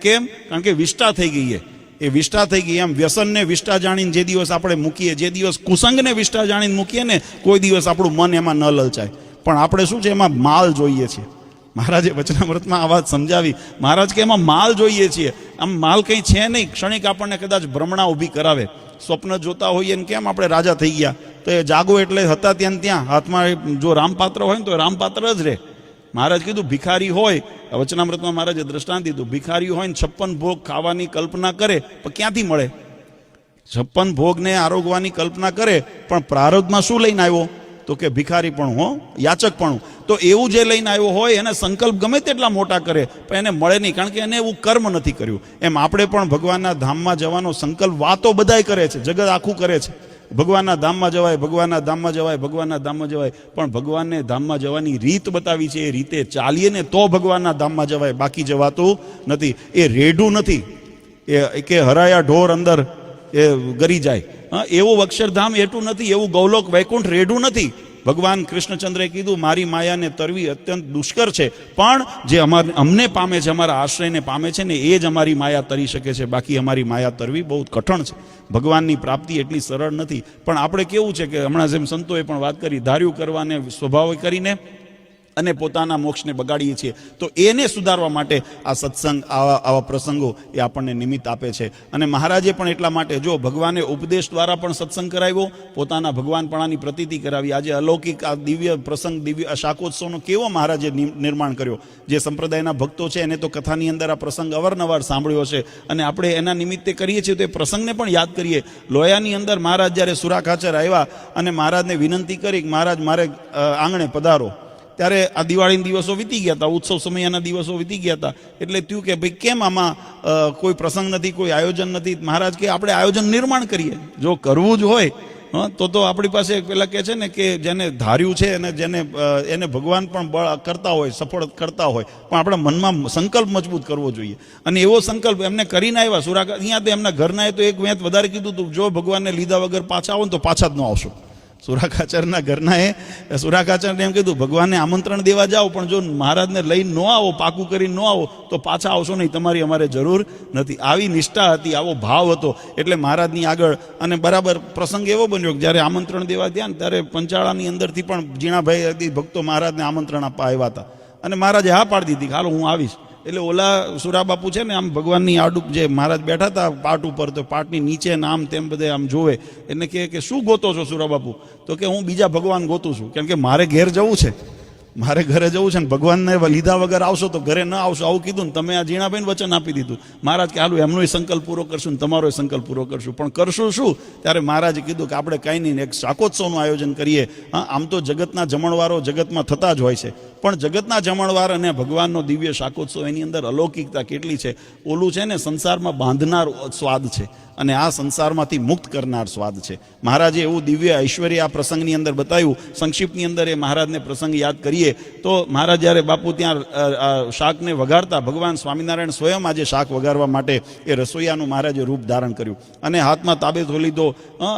કેમ? કારણ કે વિષ્ટા થઈ ગઈ છે. એ વિષ્ટા થઈ ગઈ. એમ વ્યસનને વિષ્ટા જાણીને જે દિવસ આપણે મૂકીએ, જે દિવસ કુસંગને વિષ્ટા જાણીને મૂકીએ ને, કોઈ દિવસ આપણું મન એમાં ન લલચાય. પણ આપણે શું છે, એમાં માલ જોઈએ છીએ. મહારાજે વચનામૃતમાં આ વાત સમજાવી. મહારાજ કે એમાં માલ જોઈએ છીએ. આમ માલ કંઈ છે નહીં. ક્ષણિક આપણને કદાચ ભ્રમણા ઊભી કરાવે. સ્વપ્ન જોતા હોઈએ ને કેમ આપણે રાજા થઈ ગયા, તો એ જાગો એટલે હતા ત્યાં હાથમાં જો રામપાત્ર હોય ને તો રામપાત્ર જ રહે. મહારાજ કીધું ભિખારી હોય, વચનામૃતમાં મહારાજે દ્રષ્ટાંત દીધું, ભિખારી હોય ને 56 ભોગ ખાવાની કલ્પના કરે પણ ક્યાંથી મળે? 56 ભોગને આરોગવાની કલ્પના કરે પણ પ્રારબ્ધમાં શું લઈને આવ્યો? તો કે ભિખારી પણ યાચક પણ. તો એવું જે લઈને આવ્યો હોય એને સંકલ્પ ગમે તેટલા મોટા કરે પણ એને મળે નહીં, કારણ કે એને એવું કર્મ નથી કર્યું. એમ આપણે પણ ભગવાનના ધામમાં જવાનો સંકલ્પ વાતો બધાય કરે છે, જગત આખું કરે છે, ભગવાનના ધામમાં જવાય, ભગવાનના ધામમાં જવાય, ભગવાનના ધામમાં જવાય, પણ ભગવાનને ધામમાં જવાની રીત બતાવી છે. એ રીતે ચાલીએ ને તો ભગવાનના ધામમાં જવાય, બાકી જવાતું નથી. એ રેઢું નથી એ કે હરાયા ઢોર અંદર એ ગરી જાય. એવું અક્ષરધામ એટલું નથી, એવું ગૌલોક વૈકુંઠ રેઢું નથી. ભગવાન કૃષ્ણચંદ્રે કીધું મારી માયાને તરવી અત્યંત દુષ્કર છે, પણ જે અમને પામે છે, અમારા આશ્રયને પામે છે ને એ જ અમારી માયા તરી શકે છે, બાકી અમારી માયા તરવી બહુ કઠણ છે. ભગવાનની પ્રાપ્તિ એટલી સરળ નથી. પણ આપણે કેવું છે કે હમણાં જેમ સંતોએ પણ વાત કરી, ધાર્યું કરવાને સ્વભાવ કરીને અને પોતાના મોક્ષને બગાડીએ છીએ. તો એને સુધારવા માટે આ સત્સંગ, આવા પ્રસંગો એ આપણને નિમિત્ત આપે છે. અને મહારાજે પણ એટલા માટે જો ભગવાને ઉપદેશ દ્વારા પણ સત્સંગ કરાવ્યો, પોતાના ભગવાનપણાની પ્રતીતિ કરાવી. આજે અલૌકિક આ દિવ્ય પ્રસંગ, દિવ્ય શાકોત્સવનો કેવો મહારાજે નિર્માણ કર્યો. જે સંપ્રદાયના ભક્તો છે એને તો કથાની અંદર આ પ્રસંગ અવારનવાર સાંભળ્યો છે અને આપણે એના નિમિત્તે કરીએ છીએ. તો એ પ્રસંગને પણ યાદ કરીએ. લોયાની અંદર મહારાજ જ્યારે સુરાખાચર આવ્યા અને મહારાજને વિનંતી કરી કે મહારાજ મારે આંગણે પધારો, ત્યારે આ દિવાળીના દિવસો વીતી ગયા હતા, ઉત્સવ સમયના દિવસો વીતી ગયા હતા. એટલે થયું કે ભાઈ કેમ આમાં કોઈ પ્રસંગ નથી, કોઈ આયોજન નથી. મહારાજ કે આપણે આયોજન નિર્માણ કરીએ. જો કરવું જ હોય તો આપણી પાસે પેલા કહે છે ને કે જેને ધાર્યું છે અને એને ભગવાન પણ બળ કરતા હોય, સફળ કરતા હોય, પણ આપણા મનમાં સંકલ્પ મજબૂત કરવો જોઈએ. અને એવો સંકલ્પ એમને કરીને આવ્યા. સુરાખા અહીંયા તો એમના ઘરના તો એક વેત વધારે કીધું હતું, જો ભગવાનને લીધા વગર પાછા આવો ને તો પાછા જ ન આવશો. સુરાખાચરના ઘરના સુરાખાચરને એમ કીધું ભગવાનને આમંત્રણ દેવા જાઓ, પણ જો મહારાજને લઈને ન આવો, પાકું કરીને ન આવો તો પાછા આવશો નહીં, તમારી અમારે જરૂર નથી. આવી નિષ્ઠા હતી, આવો ભાવ હતો. એટલે મહારાજની આગળ અને બરાબર પ્રસંગ એવો બન્યો કે જ્યારે આમંત્રણ દેવા ગયા ને ત્યારે પંચાળાની અંદરથી પણ જીણાભાઈ ભક્તો મહારાજને આમંત્રણ આપવા આવ્યા હતા અને મહારાજે હા પાડી દીધી, હાલો હું આવીશ. એટલે ઓલા સુરાબાપુ છે ને આમ ભગવાનની આડું જે મહારાજ બેઠા હતા પાટ ઉપર, તો પાટની નીચે ને આમ તેમ બધે આમ જોવે. એને કહે કે શું ગોતો છો સુરાબાપુ? તો કે હું બીજા ભગવાન ગોતું છું, કેમ કે મારે ઘેર જવું છે. મારે ઘરે જવું છે ને ભગવાનને લીધા વગર આવશો તો ઘરે ન આવશો આવું કીધું ને તમે આ ઝીણાભાઈને વચન આપી દીધું મહારાજ કે હાલું એમનો સંકલ્પ પૂરો કરશું ને તમારો સંકલ્પ પૂરો કરશું, પણ કરશું શું? ત્યારે મહારાજે કીધું કે આપણે કાંઈ નહીં, એક શાકોત્સવનું આયોજન કરીએ. હા, આમ તો જગતના જમણવારો જગતમાં થતા જ હોય છે, પણ જગતના જમણવાર અને ભગવાનનો દિવ્ય શાકોત્સવ એની અંદર અલૌકિકતા કેટલી છે. ઓલું છે ને સંસારમાં બાંધનાર સ્વાદ છે અને આ સંસારમાંથી મુક્ત કરનાર સ્વાદ છે. મહારાજે એવું દિવ્ય ઐશ્વર્ય આ પ્રસંગની અંદર બતાવ્યું. સંક્ષિપ્તની અંદર એ મહારાજને પ્રસંગ યાદ કરીએ તો મહારાજ જ્યારે બાપુ ત્યાં શાકને વગાડતા, ભગવાન સ્વામિનારાયણ સ્વયં આજે શાક વગાડવા માટે એ રસોઈયાનું મહારાજે રૂપ ધારણ કર્યું અને હાથમાં તાબેતો લીધો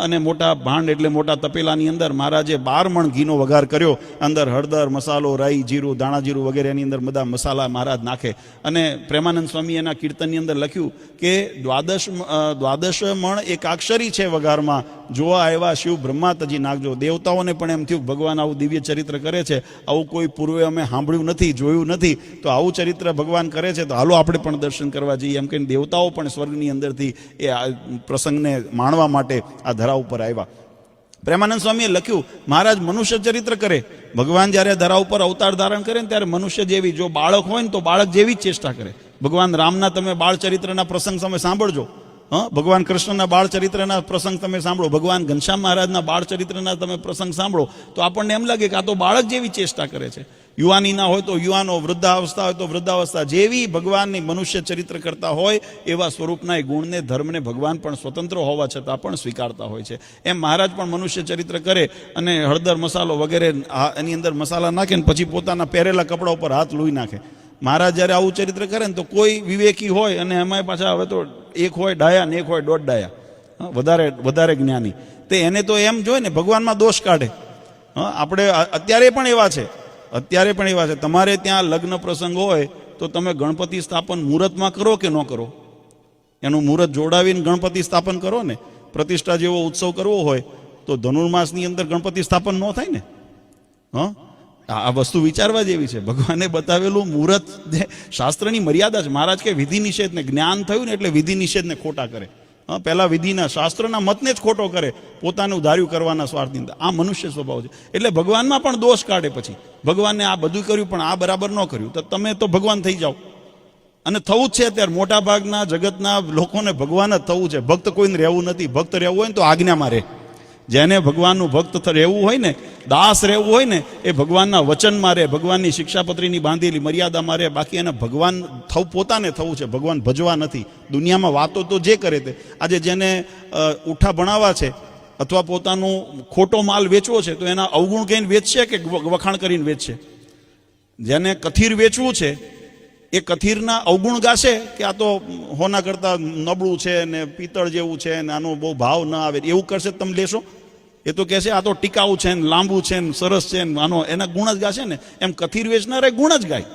અને મોટા ભાંડ એટલે મોટા તપેલાની અંદર મહારાજે 12 મણ ઘીનો વઘાર કર્યો. અંદર હળદર, મસાલો, રાઈ, જીરું, દાણા જીરું વગેરે એની અંદર બધા મસાલા મહારાજ નાખે. અને પ્રેમાનંદ સ્વામી એના કીર્તનની અંદર લખ્યું કે દ્વાદશ મણ એકાક્ષરી છે વઘારમાં, જોવા આવ્યા શિવ બ્રહ્મા તજી નાખજો. દેવતાઓને પણ એમ થયું ભગવાન આવું દિવ્ય ચરિત્ર કરે છે, આવું કોઈ પૂર્વે અમે સાંભળ્યું નથી, જોયું નથી, તો આવું ચરિત્ર ભગવાન કરે છે તો હાલો આપણે પણ દર્શન કરવા જઈએ. એમ કહીને દેવતાઓ પણ સ્વર્ગની અંદરથી એ પ્રસંગને માણવા માટે આ ધરા ઉપર આવ્યા. પ્રેમાનંદ સ્વામીએ લખ્યું મહારાજ મનુષ્ય ચરિત્ર કરે. ભગવાન જ્યારે ધરા ઉપર અવતાર ધારણ કરે ને ત્યારે મનુષ્ય જેવી, જો બાળક હોય ને તો બાળક જેવી જ ચેષ્ટા કરે. ભગવાન રામના તમે બાળ ચરિત્રના પ્રસંગ તમે સાંભળજો. ભગવાન કૃષ્ણના બાળ ચરિત્રના પ્રસંગ તમે સાંભળો, ભગવાન ઘનશ્યામ મહારાજના બાળ ચરિત્રના તમે પ્રસંગ સાંભળો તો આપણને એમ લાગે કે આ તો બાળક જેવી ચેષ્ટા કરે છે. યુવાનીના હોય તો યુવાનો, વૃદ્ધાવસ્થા હોય તો વૃદ્ધાવસ્થા, જેવી ભગવાનની મનુષ્ય ચરિત્ર કરતા હોય એવા સ્વરૂપના એ ગુણને, ધર્મને ભગવાન પણ સ્વતંત્ર હોવા છતાં પણ સ્વીકારતા હોય છે. એમ મહારાજ પણ મનુષ્ય ચરિત્ર કરે અને હળદર, મસાલો વગેરે એની અંદર મસાલા નાખે ને પછી પોતાના પહેરેલા કપડા ઉપર હાથ લૂઈ નાખે. મહારાજ જ્યારે આવું ચરિત્ર કરે ને તો કોઈ વિવેકી હોય અને એમાં પાછા હવે તો એક હોય ડાયા ને એક હોય દોઢ ડાયા, વધારે જ્ઞાની, તે એને તો એમ જોઈએ ને ભગવાનમાં દોષ કાઢે. આપણે અત્યારે પણ એવા છે. તમારે ત્યાં લગ્ન પ્રસંગ હોય તો તમે ગણપતિ સ્થાપન મુહૂર્તમાં કરો કે ન કરો? એનું મુહૂર્ત જોડાવીને ગણપતિ સ્થાપન કરો ને. પ્રતિષ્ઠા જેવો ઉત્સવ કરવો હોય તો ધનુર્માસની અંદર ગણપતિ સ્થાપન ન થાય ને. આ વસ્તુ વિચારવા જેવી છે. ભગવાને બતાવેલું મુહૂર્ત જે શાસ્ત્રની મર્યાદા છે. મહારાજ કે વિધિ નિષેધને, જ્ઞાન થયું ને એટલે વિધિ નિષેધને ખોટા કરે. પહેલા વિધિના શાસ્ત્રના મતને જ ખોટો કરે, પોતાનું ધાર્યું કરવાના સ્વાર્થની અંદર. આ મનુષ્ય સ્વભાવ છે. એટલે ભગવાનમાં પણ દોષ કાઢે. પછી ભગવાનને આ બધું કર્યું પણ આ બરાબર ન કર્યું તો તમે તો ભગવાન થઈ જાઓ. અને થવું જ છે અત્યારે મોટા ભાગના જગતના લોકોને ભગવાન જ થવું છે. ભક્ત કોઈને રહેવું નથી. ભક્ત રહેવું હોય ને તો આજ્ઞામાં રહે. જેને ભગવાનનું ભક્ત રહેવું હોય ને, દાસ રહેવું હોય ને, એ ભગવાનના વચનમાં રહે, ભગવાનની શિક્ષાપત્રીની બાંધેલી મર્યાદામાં રહે. બાકી એને ભગવાન પોતાને થવું છે, ભગવાન ભજવા નથી. દુનિયામાં વાતો તો જે કરે તે, આજે જેને ઉઠા ભણાવવા છે અથવા પોતાનું ખોટો માલ વેચવો છે તો એના અવગુણ કહીને વેચશે કે વખાણ કરીને વેચશે? જેને કથીર વેચવું છે એ કથીરના અવગુણ ગાશે કે આ તો હોના કરતાં નબળું છે ને પિત્તળ જેવું છે ને આનો બહુ ભાવ ન આવે, એવું કરશે તમે લેશો? એ તો કહેશે આ તો ટીકાઉ છે ને લાંબુ છે ને સરસ છે ને આનો, એના ગુણ જ ગાશે ને. એમ કથીર વેચનારે ગુણ જ ગાય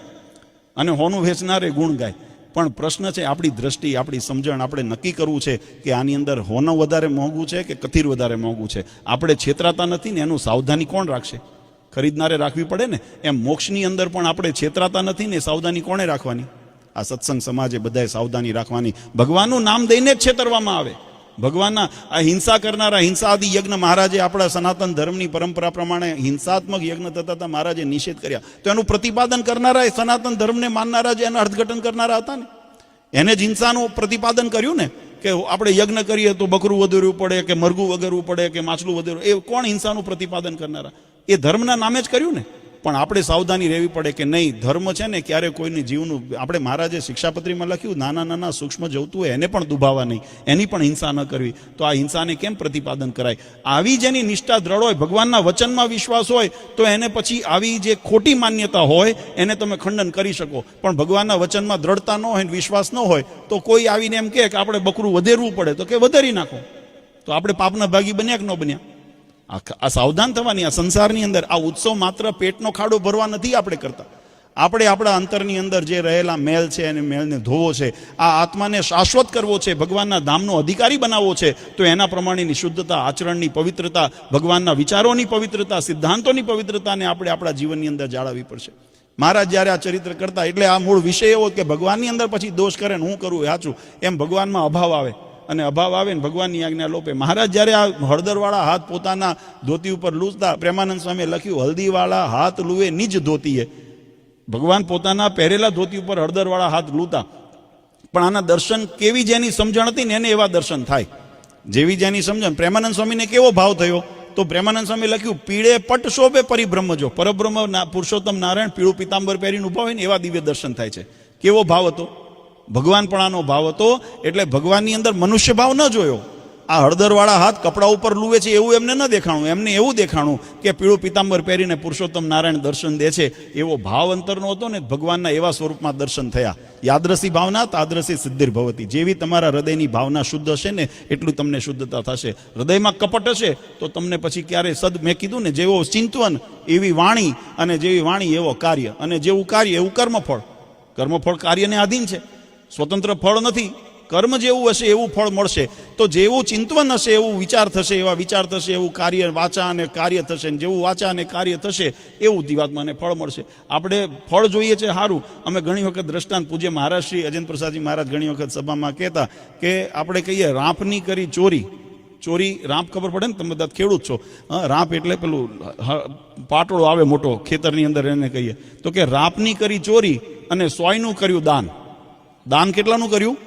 અને હોનું વેચનારે ગુણ ગાય. પણ પ્રશ્ન છે આપણી દ્રષ્ટિ, આપણી સમજણ. આપણે નક્કી કરવું છે કે આની અંદર હોનું વધારે મોંઘું છે કે કથીર વધારે મોંઘું છે. આપણે છેતરાતા નથી ને એનું સાવધાની કોણ રાખશે? ખરીદનારે રાખવી પડે ને. એમ મોક્ષની અંદર પણ આપણે છેતરાતા નથી ને સાવધાની કોણે રાખવાની? આ સત્સંગ સમાજે બધાએ સાવધાની રાખવાની. ભગવાનનું નામ દઈને જ છેતરવામાં આવે. ભગવાનના આ હિંસા કરનારા, હિંસાદી યજ્ઞ મહારાજે આપણા સનાતન ધર્મની પરંપરા પ્રમાણે હિંસાત્મક યજ્ઞ થતા હતા, મહારાજે નિષેધ કર્યા. તો એનું પ્રતિપાદન કરનારા, સનાતન ધર્મને માનનારા, જે એનું અર્થઘટન કરનારા હતા ને, એને જ હિંસાનું પ્રતિપાદન કર્યું ને કે આપણે યજ્ઞ કરીએ તો બકરું વધેરવું પડે કે મરઘું વગેરવું પડે કે માછલું વધેરવું. એ કોણ હિંસાનું પ્રતિપાદન કરનારા? એ ધર્મના નામે જ કર્યું ને. પણ આપણે સાવધાની રહેવી પડે કે નહીં, ધર્મ છે ને ક્યારે કોઈની જીવનું, આપણે મહારાજે શિક્ષાપત્રીમાં લખ્યું નાના નાના સૂક્ષ્મ જવતું હોય એને પણ દુભાવા નહીં, એની પણ હિંસા ન કરવી. તો આ હિંસાને કેમ પ્રતિપાદન કરાય? આવી જેની નિષ્ઠા દ્રઢ હોય, ભગવાનના વચનમાં વિશ્વાસ હોય તો એને પછી આવી જે ખોટી માન્યતા હોય એને તમે ખંડન કરી શકો. પણ ભગવાનના વચનમાં દ્રઢતા ન હોય, વિશ્વાસ ન હોય તો કોઈ આવીને એમ કહે કે આપણે બકરું વધેરવું પડે તો કે વધેરી નાખો. તો આપણે પાપના ભાગી બન્યા કે ન બન્યા? આ સાવધાન થવાની. આ સંસારની અંદર આ ઉત્સવ માત્ર પેટનો ખાડો ભરવા નથી આપણે કરતા. આપણે આપણા અંતરની અંદર જે રહેલા મેલ છે એને મેલને ધોવો છે. આ આત્માને શાશ્વત કરવો છે, ભગવાનના ધામનો અધિકારી બનાવવો છે. તો એના પ્રમાણેની શુદ્ધતા, આચરણની પવિત્રતા, ભગવાનના વિચારોની પવિત્રતા, સિદ્ધાંતોની પવિત્રતાને આપણે આપણા જીવનની અંદર જાળવવી પડશે. મહારાજ જ્યારે આ ચરિત્ર કરતા, એટલે આ મૂળ વિષય એવો કે ભગવાનની અંદર પછી દોષ કરે ને હું કરું સાચું, એમ ભગવાનમાં અભાવ આવે. અને અભાવ આવે ને ભગવાનની આજ્ઞા લોપે. મહારાજ જ્યારે આ હળદરવાળા હાથ પોતાના ધોતી ઉપર લૂછતા, પ્રેમાનંદ સ્વામીએ લખ્યું, હલ્દીવાળા હાથ લુએ નિજ ધોતીએ. ભગવાન પોતાના પહેરેલા ધોતી ઉપર હળદરવાળા હાથ લૂતા. પણ આના દર્શન કેવી જેની સમજણ હતી ને એને એવા દર્શન થાય, જેવી જેની સમજણ. પ્રેમાનંદ સ્વામીને કેવો ભાવ થયો? તો પ્રેમાનંદ સ્વામી લખ્યું, પીળે પટ શોભે પરિબ્રહ્મ જો. પરબ્રહ્મ પુરુષોત્તમ નારાયણ પીળું પિતાંબર પહેરીને ઉભા હોય ને એવા દિવ્ય દર્શન થાય છે. કેવો ભાવ હતો? ભગવાનપણાનો ભાવ હતો. એટલે ભગવાનની અંદર મનુષ્ય ભાવ ન જોયો. આ હળદરવાળા હાથ કપડા ઉપર લુવે છે એવું એમને ન દેખાણું. એમને એવું દેખાણું કે પીળું પિતાંબર પહેરીને પુરુષોત્તમ નારાયણ દર્શન દે છે. એવો ભાવ અંતરનો હતો ને ભગવાનના એવા સ્વરૂપમાં દર્શન થયા. યાદરસી ભાવના તાદરસી સિદ્ધિર્ભવતી. જેવી તમારા હૃદયની ભાવના શુદ્ધ હશે ને એટલું તમને શુદ્ધતા થશે. હૃદયમાં કપટ હશે તો તમને પછી ક્યારે મેં કીધું ને, જેવો ચિંતવન એવી વાણી, અને જેવી વાણી એવો કાર્ય, અને જેવું કાર્ય એવું કર્મફળ. કર્મફળ કાર્યને આધીન છે, સ્વતંત્ર ફળ નથી. કર્મ જેવું હશે એવું ફળ મળશે. તો જેવું ચિંતવન હશે એવું વિચાર થશે, એવા વિચાર થશે, એવું કાર્ય વાચા અને કાર્ય થશે. જેવું વાચા અને કાર્ય થશે એવું જીવાત્માને ફળ મળશે. આપણે ફળ જોઈએ છે સારું. અમે ઘણી વખત દ્રષ્ટાંત પૂજ્ય મહારાજ શ્રી અજેન્દ્ર પ્રસાદજી મહારાજ ઘણી વખત સભામાં કહેતા કે આપણે કહીએ રાંપની કરી ચોરી. ચોરી, રાંપ ખબર પડે ને, તમે બધા ખેડૂત છો. રાંપ એટલે પેલું પાટોળો આવે મોટો ખેતરની અંદર, એને કહીએ. તો કે રાંપની કરી ચોરી અને સોયનું કર્યું દાન. દાન કેટલાનું કર્યું?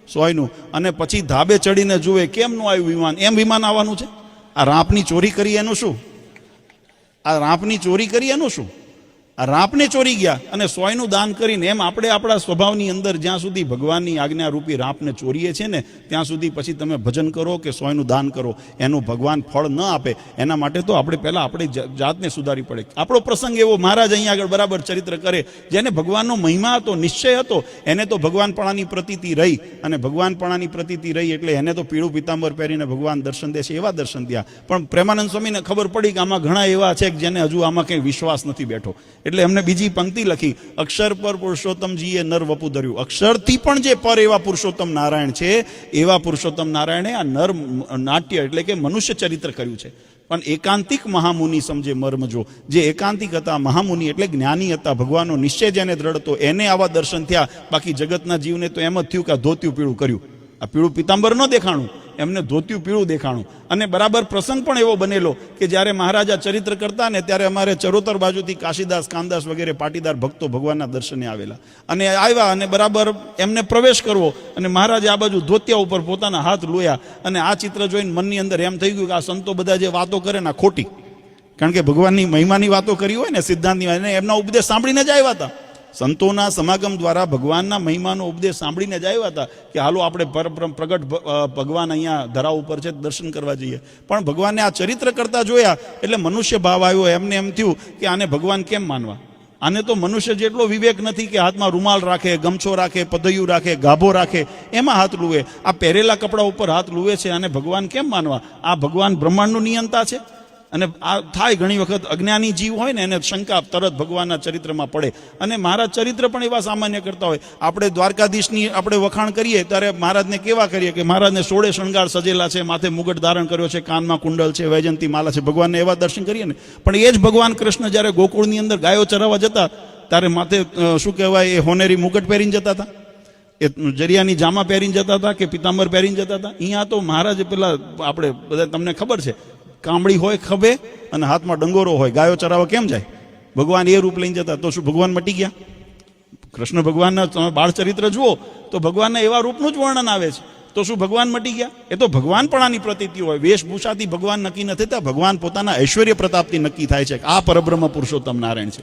સોયનું. અને પછી ધાબે ચડીને જુએ કેમનું આવ્યું વિમાન. એમ વિમાન આવવાનું છે? આ રાંપની ચોરી કરી એનું શું? આ રાંપની ચોરી કરી એનું શું? આ રાંપને ચોરી ગયા અને સોયનું દાન કરીને. એમ આપણે આપણા સ્વભાવની અંદર જ્યાં સુધી ભગવાનની આજ્ઞારૂપી રાંપને ચોરીએ છીએ ને ત્યાં સુધી પછી તમે ભજન કરો કે સોયનું દાન કરો, એનું ભગવાન ફળ ન આપે. એના માટે તો આપણે પહેલાં આપણી જાતને સુધારી પડે. આપણો પ્રસંગ એવો, મહારાજ અહીંયા આગળ બરાબર ચરિત્ર કરે. જેને ભગવાનનો મહિમા હતો, નિશ્ચય હતો, એને તો ભગવાનપણાની પ્રતીતિ રહી. અને ભગવાનપણાની પ્રતીતિ રહી એટલે એને તો પીળું પિતાંબર પહેરીને ભગવાન દર્શન દેશે એવા દર્શન થયા. પણ પ્રેમાનંદ સ્વામીને ખબર પડી કે આમાં ઘણા એવા છે કે જેને હજુ આમાં કંઈ વિશ્વાસ નથી બેઠો. એટલે એમને બીજી પંક્તિ લખી, અક્ષર પર પુરુષોત્તમજીએ નર વપુ ધર્યું. અક્ષરથી પણ જે પર એવા પુરુષોત્તમ નારાયણ છે, એવા પુરુષોત્તમ નારાયણે આ નર નાટ્ય એટલે કે મનુષ્ય ચરિત્ર કર્યું છે. પણ એકાંતિક મહામુનિ સમજે મર્મ જો. જે એકાંતિક હતા, મહામુનિ એટલે જ્ઞાની હતા, ભગવાનનો નિશ્ચય જેને દ્રઢ હતો, એને આવા દર્શન થયા. બાકી જગતના જીવને તો એમ જ થયું કે આ ધોત્યું પીળું કર્યું. આ પીળું પિતાંબર ન દેખાણું, એમને ધોત્યું પીળું દેખાણું. અને બરાબર પ્રસંગ પણ એવો બનેલો કે જ્યારે મહારાજા ચરિત્ર કરતા ને ત્યારે અમારે ચરોતર બાજુથી કાશીદાસ, કામદાસ વગેરે પાટીદાર ભક્તો ભગવાનના દર્શને આવેલા. અને આવ્યા અને બરાબર એમને પ્રવેશ કરવો, અને મહારાજે આ બાજુ ધોતિયા ઉપર પોતાના હાથ લોયા. અને આ ચિત્ર જોઈને મનની અંદર એમ થઈ ગયું કે આ સંતો બધા જે વાતો કરે ને ખોટી. કારણ કે ભગવાનની મહિમાની વાતો કરી હોય ને, સિદ્ધાંતની, અને એમના ઉપદેશ સાંભળીને જ આવ્યા હતા. સંતોના સમાગમ દ્વારા ભગવાનના મહિમાનો ઉપદેશ સાંભળીને જ આવ્યા હતા કે હાલો આપણે પ્રગટ ભગવાન અહીંયા ધરા ઉપર છે, દર્શન કરવા જઈએ. પણ ભગવાનને આ ચરિત્ર કરતા જોયા એટલે મનુષ્ય ભાવ આવ્યો. એમને એમ થયું કે આને ભગવાન કેમ માનવા? આને તો મનુષ્ય જેટલો વિવેક નથી કે હાથમાં રૂમાલ રાખે, ગમછો રાખે, પદૈયું રાખે, ગાભો રાખે, એમાં હાથ લુવે. આ પહેરેલા કપડા ઉપર હાથ લુવે છે, આને ભગવાન કેમ માનવા? આ ભગવાન બ્રહ્માંડનું નિયંતા છે. અને આ થાય ઘણી વખત અજ્ઞાની જીવ હોય ને એને શંકા તરત ભગવાનના ચરિત્રમાં પડે. અને મહારાજ ચરિત્ર પણ એવા સામાન્ય કરતા હોય. આપણે દ્વારકાધીશની આપણે વખાણ કરીએ ત્યારે મહારાજને કેવા કરીએ કે મહારાજને 16 શણગાર સજેલા છે, માથે મુગટ ધારણ કર્યો છે, કાનમાં કુંડલ છે, વૈજંતી માલા છે. ભગવાનને એવા દર્શન કરીએ ને. પણ એ જ ભગવાન કૃષ્ણ જ્યારે ગોકુળની અંદર ગાયો ચરાવવા જતા ત્યારે માથે શું કહેવાય, એ હોનેરી મુગટ પહેરીને જતા હતા, એ જરિયાની જામા પહેરીને જતા હતા કે પિતાંબર પહેરીને જતા હતા. અહીંયા તો મહારાજ પેલા આપણે બધા તમને ખબર છે, કામળી હોય ખભે અને હાથમાં ડંગોરો હોય, ગાયો ચરાવવા કેમ જાય? ભગવાન એ રૂપ લઈને જતા. તો શું ભગવાન મટી ગયા? કૃષ્ણ ભગવાનના તમે બાળ ચરિત્ર જુઓ તો ભગવાનના એવા રૂપનું જ વર્ણન આવે છે. તો શું ભગવાન મટી ગયા? એ તો ભગવાનપણાની પ્રતીતિ હોય. વેશભૂષાથી ભગવાન નક્કી નથી થતા, ભગવાન પોતાના ઐશ્વર્ય પ્રતાપથી નક્કી થાય છે. આ પરબ્રહ્મ પુરુષોત્તમ નારાયણ છે.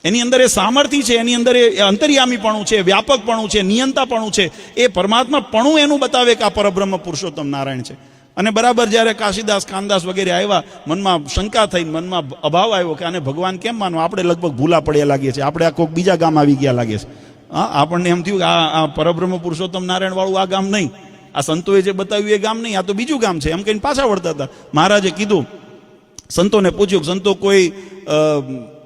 એની અંદર એ સામર્થ્ય છે, એની અંદર એ અંતર્યામીપણું છે, વ્યાપકપણું છે, નિયંતાપણું છે. એ પરમાત્માપણું એનું બતાવે કે આ પરબ્રહ્મ પુરુષોત્તમ નારાયણ છે. અને બરાબર જ્યારે કાશીદાસ, કામદાસ વગેરે આવ્યા, મનમાં શંકા થઈ, મનમાં અભાવ આવ્યો કે આને ભગવાન કેમ માનવા? આપણે લગભગ ભૂલા પડ્યા લાગીએ છીએ, આપણે આ કોઈક બીજા ગામ આવી ગયા લાગે છે. હા, આપણને એમ થયું કે આ પરબ્રહ્મ પુરુષોત્તમ નારાયણ વાળું આ ગામ નહીં, આ સંતોએ જે બતાવ્યું એ ગામ નહીં, આ તો બીજું ગામ છે, એમ કહીને પાછા વળતા હતા. મહારાજે કીધું, સંતોને પૂછ્યું, સંતો કોઈ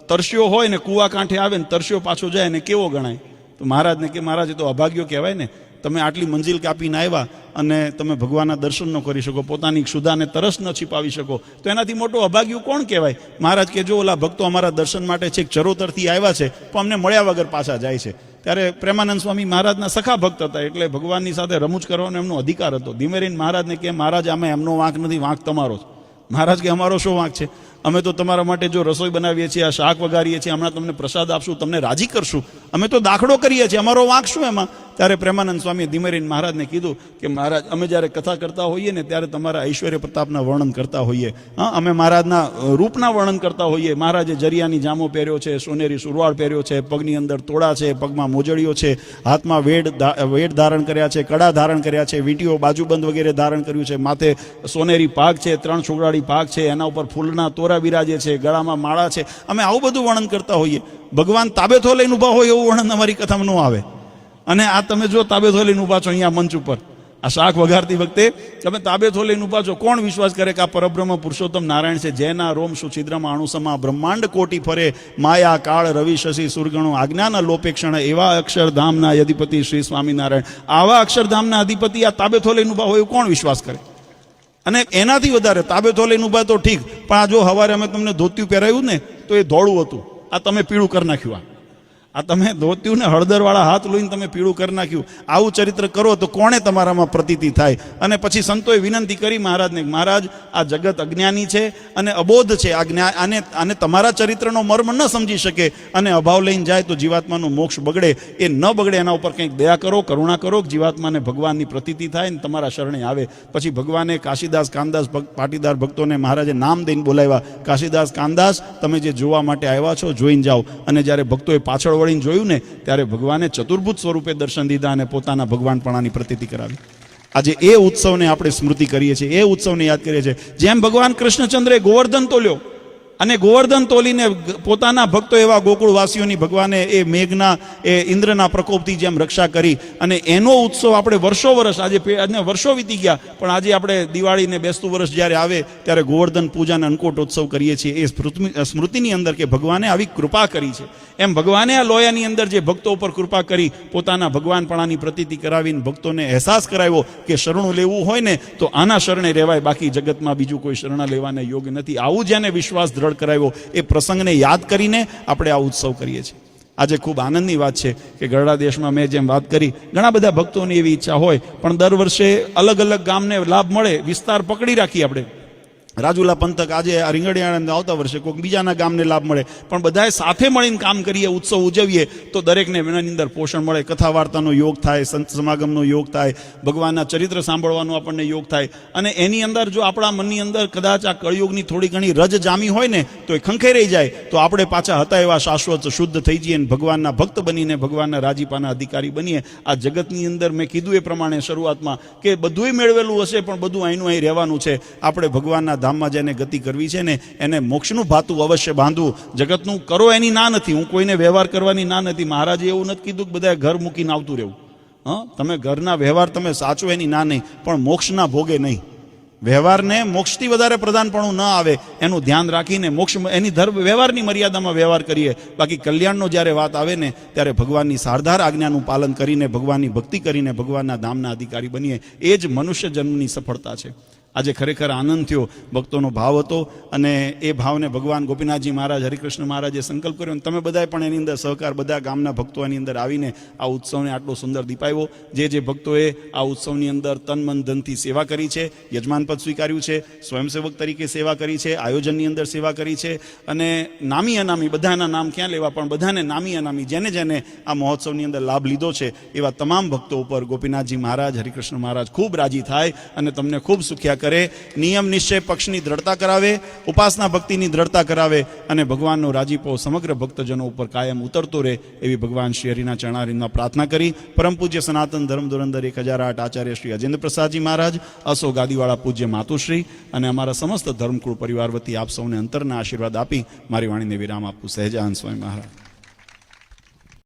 તરસ્યો હોય ને કૂવા કાંઠે આવે ને તરસ્યો પાછો જાય ને કેવો ગણાય? તો મહારાજને કે મહારાજ તો અભાગ્યો કહેવાય ને. તમે આટલી મંજિલ કાપીને આવ્યા અને તમે ભગવાનના દર્શન ન કરી શકો, પોતાની ક્ષુધાને તરસ ન છીપાવી શકો, તો એનાથી મોટો અભાગ્યું કોણ કહેવાય? મહારાજ કે જો ઓલા ભક્તો અમારા દર્શન માટે છેક ચરોતરથી આવ્યા છે પણ અમને મળ્યા વગર પાછા જાય છે. ત્યારે પ્રેમાનંદ સ્વામી મહારાજના સખા ભક્ત હતા, એટલે ભગવાનની સાથે રમૂજ કરવાનો એમનો અધિકાર હતો. ધીમે રહીને મહારાજને કે મહારાજ આમે એમનો વાંક નથી, વાંક તમારો છે. મહારાજ કે અમારો શું વાંક છે? અમે તો તમારા માટે જો રસોઈ બનાવીએ છીએ, આ શાક વઘારીએ છીએ, હમણાં તમને પ્રસાદ આપશું, તમને રાજી કરશું, અમે તો દાખલો કરીએ છીએ, અમારો વાંક શું એમાં? ત્યારે પ્રેમાનંદ સ્વામીએ ધીમે રહીને મહારાજને કીધું કે મહારાજ અમે જ્યારે કથા કરતા હોઈએ ને ત્યારે તમારા ઐશ્વર્ય પ્રતાપના વર્ણન કરતા હોઈએ, હા, અમે મહારાજના રૂપના વર્ણન કરતા હોઈએ. મહારાજે જરિયાની જામો પહેર્યો છે, સોનેરી સુરવાળ પહેર્યો છે, પગની અંદર તોડા છે, પગમાં મોજડીઓ છે, હાથમાં વેડ ધારણ કર્યા છે, કડા ધારણ કર્યા છે, વીંટીઓ બાજુબંધ વગેરે ધારણ કર્યું છે, માથે સોનેરી પાગ છે, 3 છોગડાળી પાગ છે, એના ઉપર ફૂલના તોરા બિરાજે છે, ગળામાં માળા છે. અમે આવું બધું વર્ણન કરતા હોઈએ. ભગવાન તાબેથો લઈને ઊભા હોય એવું વર્ણન અમારી કથામાં ન આવે. અને આ તમે જો તાબેથો લઈને ઊભા છો અહીંયા મંચ ઉપર, આ શાક વઘારતી વખતે તમે તાબેથો લઈને ઊભા છો, કોણ વિશ્વાસ કરે કે આ પરબ્રહ્મ પુરુષોત્તમ નારાયણ છે? જેના રોમ સુછિદ્રમાં અણુસમા બ્રહ્માંડ કોટી ફરે, માયા કાળ રવિ શશી સુરગણો આજ્ઞાના લોપેક્ષણ, એવા અક્ષરધામના અધિપતિ શ્રી સ્વામિનારાયણ. આવા અક્ષરધામના અધિપતિ આ તાબેથો લઈને ઊભા હોય એવું કોણ વિશ્વાસ કરે? અને એનાથી વધારે તાબેથો લઈને ઊભા તો ઠીક, પણ આ જો હવારે અમે તમને ધોતિયું પહેરાવ્યું ને તો એ ધોળું હતું, આ તમે પીળું કરી નાખ્યું. આ તમે ધોતિયું ને હળદરવાળા હાથ લોહીને તમે પીળું કરી નાખ્યું. આવું ચરિત્ર કરો તો કોણે તમારામાં પ્રતીતિ થાય? અને પછી સંતોએ વિનંતી કરી મહારાજને, મહારાજ આ જગત અજ્ઞાની છે અને અબોધ છે, આને તમારા ચરિત્રનો મર્મ ન સમજી શકે અને અભાવ લઈને જાય તો જીવાત્માનો મોક્ષ બગડે. એ ન બગડે એના ઉપર કંઈક દયા કરો, કરુણા કરો, જીવાત્માને ભગવાનની પ્રતીતિ થાય ને તમારા શરણે આવે. પછી ભગવાને કાશીદાસ કાનદાસ પાટીદાર ભક્તોને મહારાજે નામ દઈને બોલાવ્યા. કાશીદાસ કાનદાસ, તમે જે જોવા માટે આવ્યા છો જોઈને જાઓ. અને જ્યારે ભક્તોએ પાછળ વળીને જોયું ને ત્યારે ભગવાને ચતુર્ભુજ સ્વરૂપે દર્શન દીધા અને પોતાના ભગવાનપણાની પ્રતીતિ કરાવી. આજે એ ઉત્સવને આપણે સ્મૃતિ કરીએ છીએ, એ ઉત્સવને યાદ કરીએ છીએ. જેમ ભગવાન કૃષ્ણચંદ્રે ગોવર્ધન તોલ્યો અને ગોવર્ધન તોલીને પોતાના ભક્તો એવા ગોકુળવાસીઓની ભગવાને એ મેઘના એ ઇન્દ્રના પ્રકોપથી જેમ રક્ષા કરી, અને એનો ઉત્સવ આપણે વર્ષો વર્ષ, આજે વર્ષો વીતી ગયા પણ આજે આપણે દિવાળીને બેસતું વર્ષ જ્યારે આવે ત્યારે ગોવર્ધન પૂજાને અન્નકૂટોત્સવ કરીએ છીએ. એ સ્મૃતિની અંદર કે ભગવાને આવી કૃપા કરી છે. એમ ભગવાને આ લોયાની અંદર જે ભક્તો ઉપર કૃપા કરી, પોતાના ભગવાનપણાની પ્રતીતિ કરાવીને ભક્તોને અહેસાસ કરાવ્યો કે શરણું લેવું હોય ને તો આના શરણે રહેવાય, બાકી જગતમાં બીજું કોઈ શરણા લેવાને યોગ્ય નથી. આવું જેને વિશ્વાસ દ્રઢ કરાવ્યો એ પ્રસંગને યાદ કરીને આપણે આ ઉત્સવ કરીએ છીએ. આજે ખૂબ આનંદની વાત છે કે ગરડા દેશમાં મેં જેમ વાત કરી, ઘણા બધા ભક્તોની એવી ઈચ્છા હોય પણ દર વર્ષે અલગ અલગ ગામને લાભ મળે, વિસ્તાર પકડી રાખી આપણે. રાજુલા પંથક આજે આ રીંગણિયાળાને આવતા વર્ષે કોઈક બીજાના ગામને લાભ મળે, પણ બધાએ સાથે મળીને કામ કરીએ, ઉત્સવ ઉજવીએ તો દરેકને એની અંદર પોષણ મળે. કથા વાર્તાનો યોગ થાય, સંત સમાગમનો યોગ થાય, ભગવાનના ચરિત્ર સાંભળવાનો આપણને યોગ થાય. અને એની અંદર જો આપણા મનની અંદર કદાચ આ કળિયુગની થોડી ઘણી રજ જામી હોય ને તો એ ખંખેરાઈ જાય, તો આપણે પાછા હતા એવા શાશ્વત શુદ્ધ થઈ જઈએ, ભગવાનના ભક્ત બનીને ભગવાનના રાજીપાના અધિકારી બનીએ. આ જગતની અંદર મેં કીધું એ પ્રમાણે શરૂઆતમાં કે બધુંય મેળવેલું હશે પણ બધું અહીંનું અહીં રહેવાનું છે. આપણે ભગવાનના ધામમાં જેને ગતિ કરવી છે ને એને મોક્ષનું ભાતું અવશ્ય બાંધવું. જગતનું કરો એની ના નથી, હું કોઈને વ્યવહાર કરવાની ના નથી. મહારાજે એવું નથી કીધું કે બધાએ ઘર મૂકીને આવતું રહેવું. તમે ઘરના વ્યવહાર તમે સાચો એની ના નહીં, પણ મોક્ષના ભોગે નહીં. વ્યવહારને મોક્ષથી વધારે પ્રધાનપણું ન આવે એનું ધ્યાન રાખીને મોક્ષ એની વ્યવહારની મર્યાદામાં વ્યવહાર કરીએ. બાકી કલ્યાણનો જ્યારે વાત આવે ને ત્યારે ભગવાનની સારધાર આજ્ઞાનું પાલન કરીને, ભગવાનની ભક્તિ કરીને ભગવાનના ધામના અધિકારી બનીએ. એ જ મનુષ્ય જન્મની સફળતા છે. આજે ખરેખર આનંદ થયો, ભક્તોનો ભાવ હતો અને એ ભાવને ભગવાન ગોપીનાથજી મહારાજ, હરિકૃષ્ણ મહારાજે સંકલ્પ કર્યો અને તમે બધાએ પણ એની અંદર સહકાર, બધા ગામના ભક્તો એની અંદર આવીને આ ઉત્સવને આટલો સુંદર દીપાવ્યો. જે ભક્તોએ આ ઉત્સવની અંદર તન મન ધનથી સેવા કરી છે, યજમાન પદ સ્વીકાર્યું છે, સ્વયંસેવક તરીકે સેવા કરી છે, આયોજનની અંદર સેવા કરી છે, અને નામી અનામી બધાના નામ ક્યાં લેવા, પણ બધાને નામી અનામી જેને જેને આ મહોત્સવની અંદર લાભ લીધો છે એવા તમામ ભક્તો ઉપર ગોપીનાથજી મહારાજ, હરિકૃષ્ણ મહારાજ ખૂબ રાજી થાય અને તમને ખૂબ સુખ્યા કરે. નિયમ નિશ્ચય પક્ષની દ્રઢતા કરાવે, ઉપાસના ભક્તિની દ્રઢતા કરાવે અને ભગવાનનો રાજીપો સમગ્ર ભક્તજનો ઉપર કાયમ ઉતરતો રહે એવી ભગવાન શ્રી હરિના ચરણારવિંદમાં પ્રાર્થના કરી. પરમ પૂજ્ય સનાતન ધર્મ ધુરંધર 1008 આચાર્ય શ્રી અજેન્દ્ર પ્રસાદજી મહારાજ, અસો ગાદીવાળા પૂજ્ય માતુશ્રી અને અમારા સમસ્ત ધર્મકુળ પરિવાર વતી આપ સૌને અંતરના આશીર્વાદ આપી મારી વાણીને વિરામ આપું. સહેજાનંદ સ્વામી મહારાજ.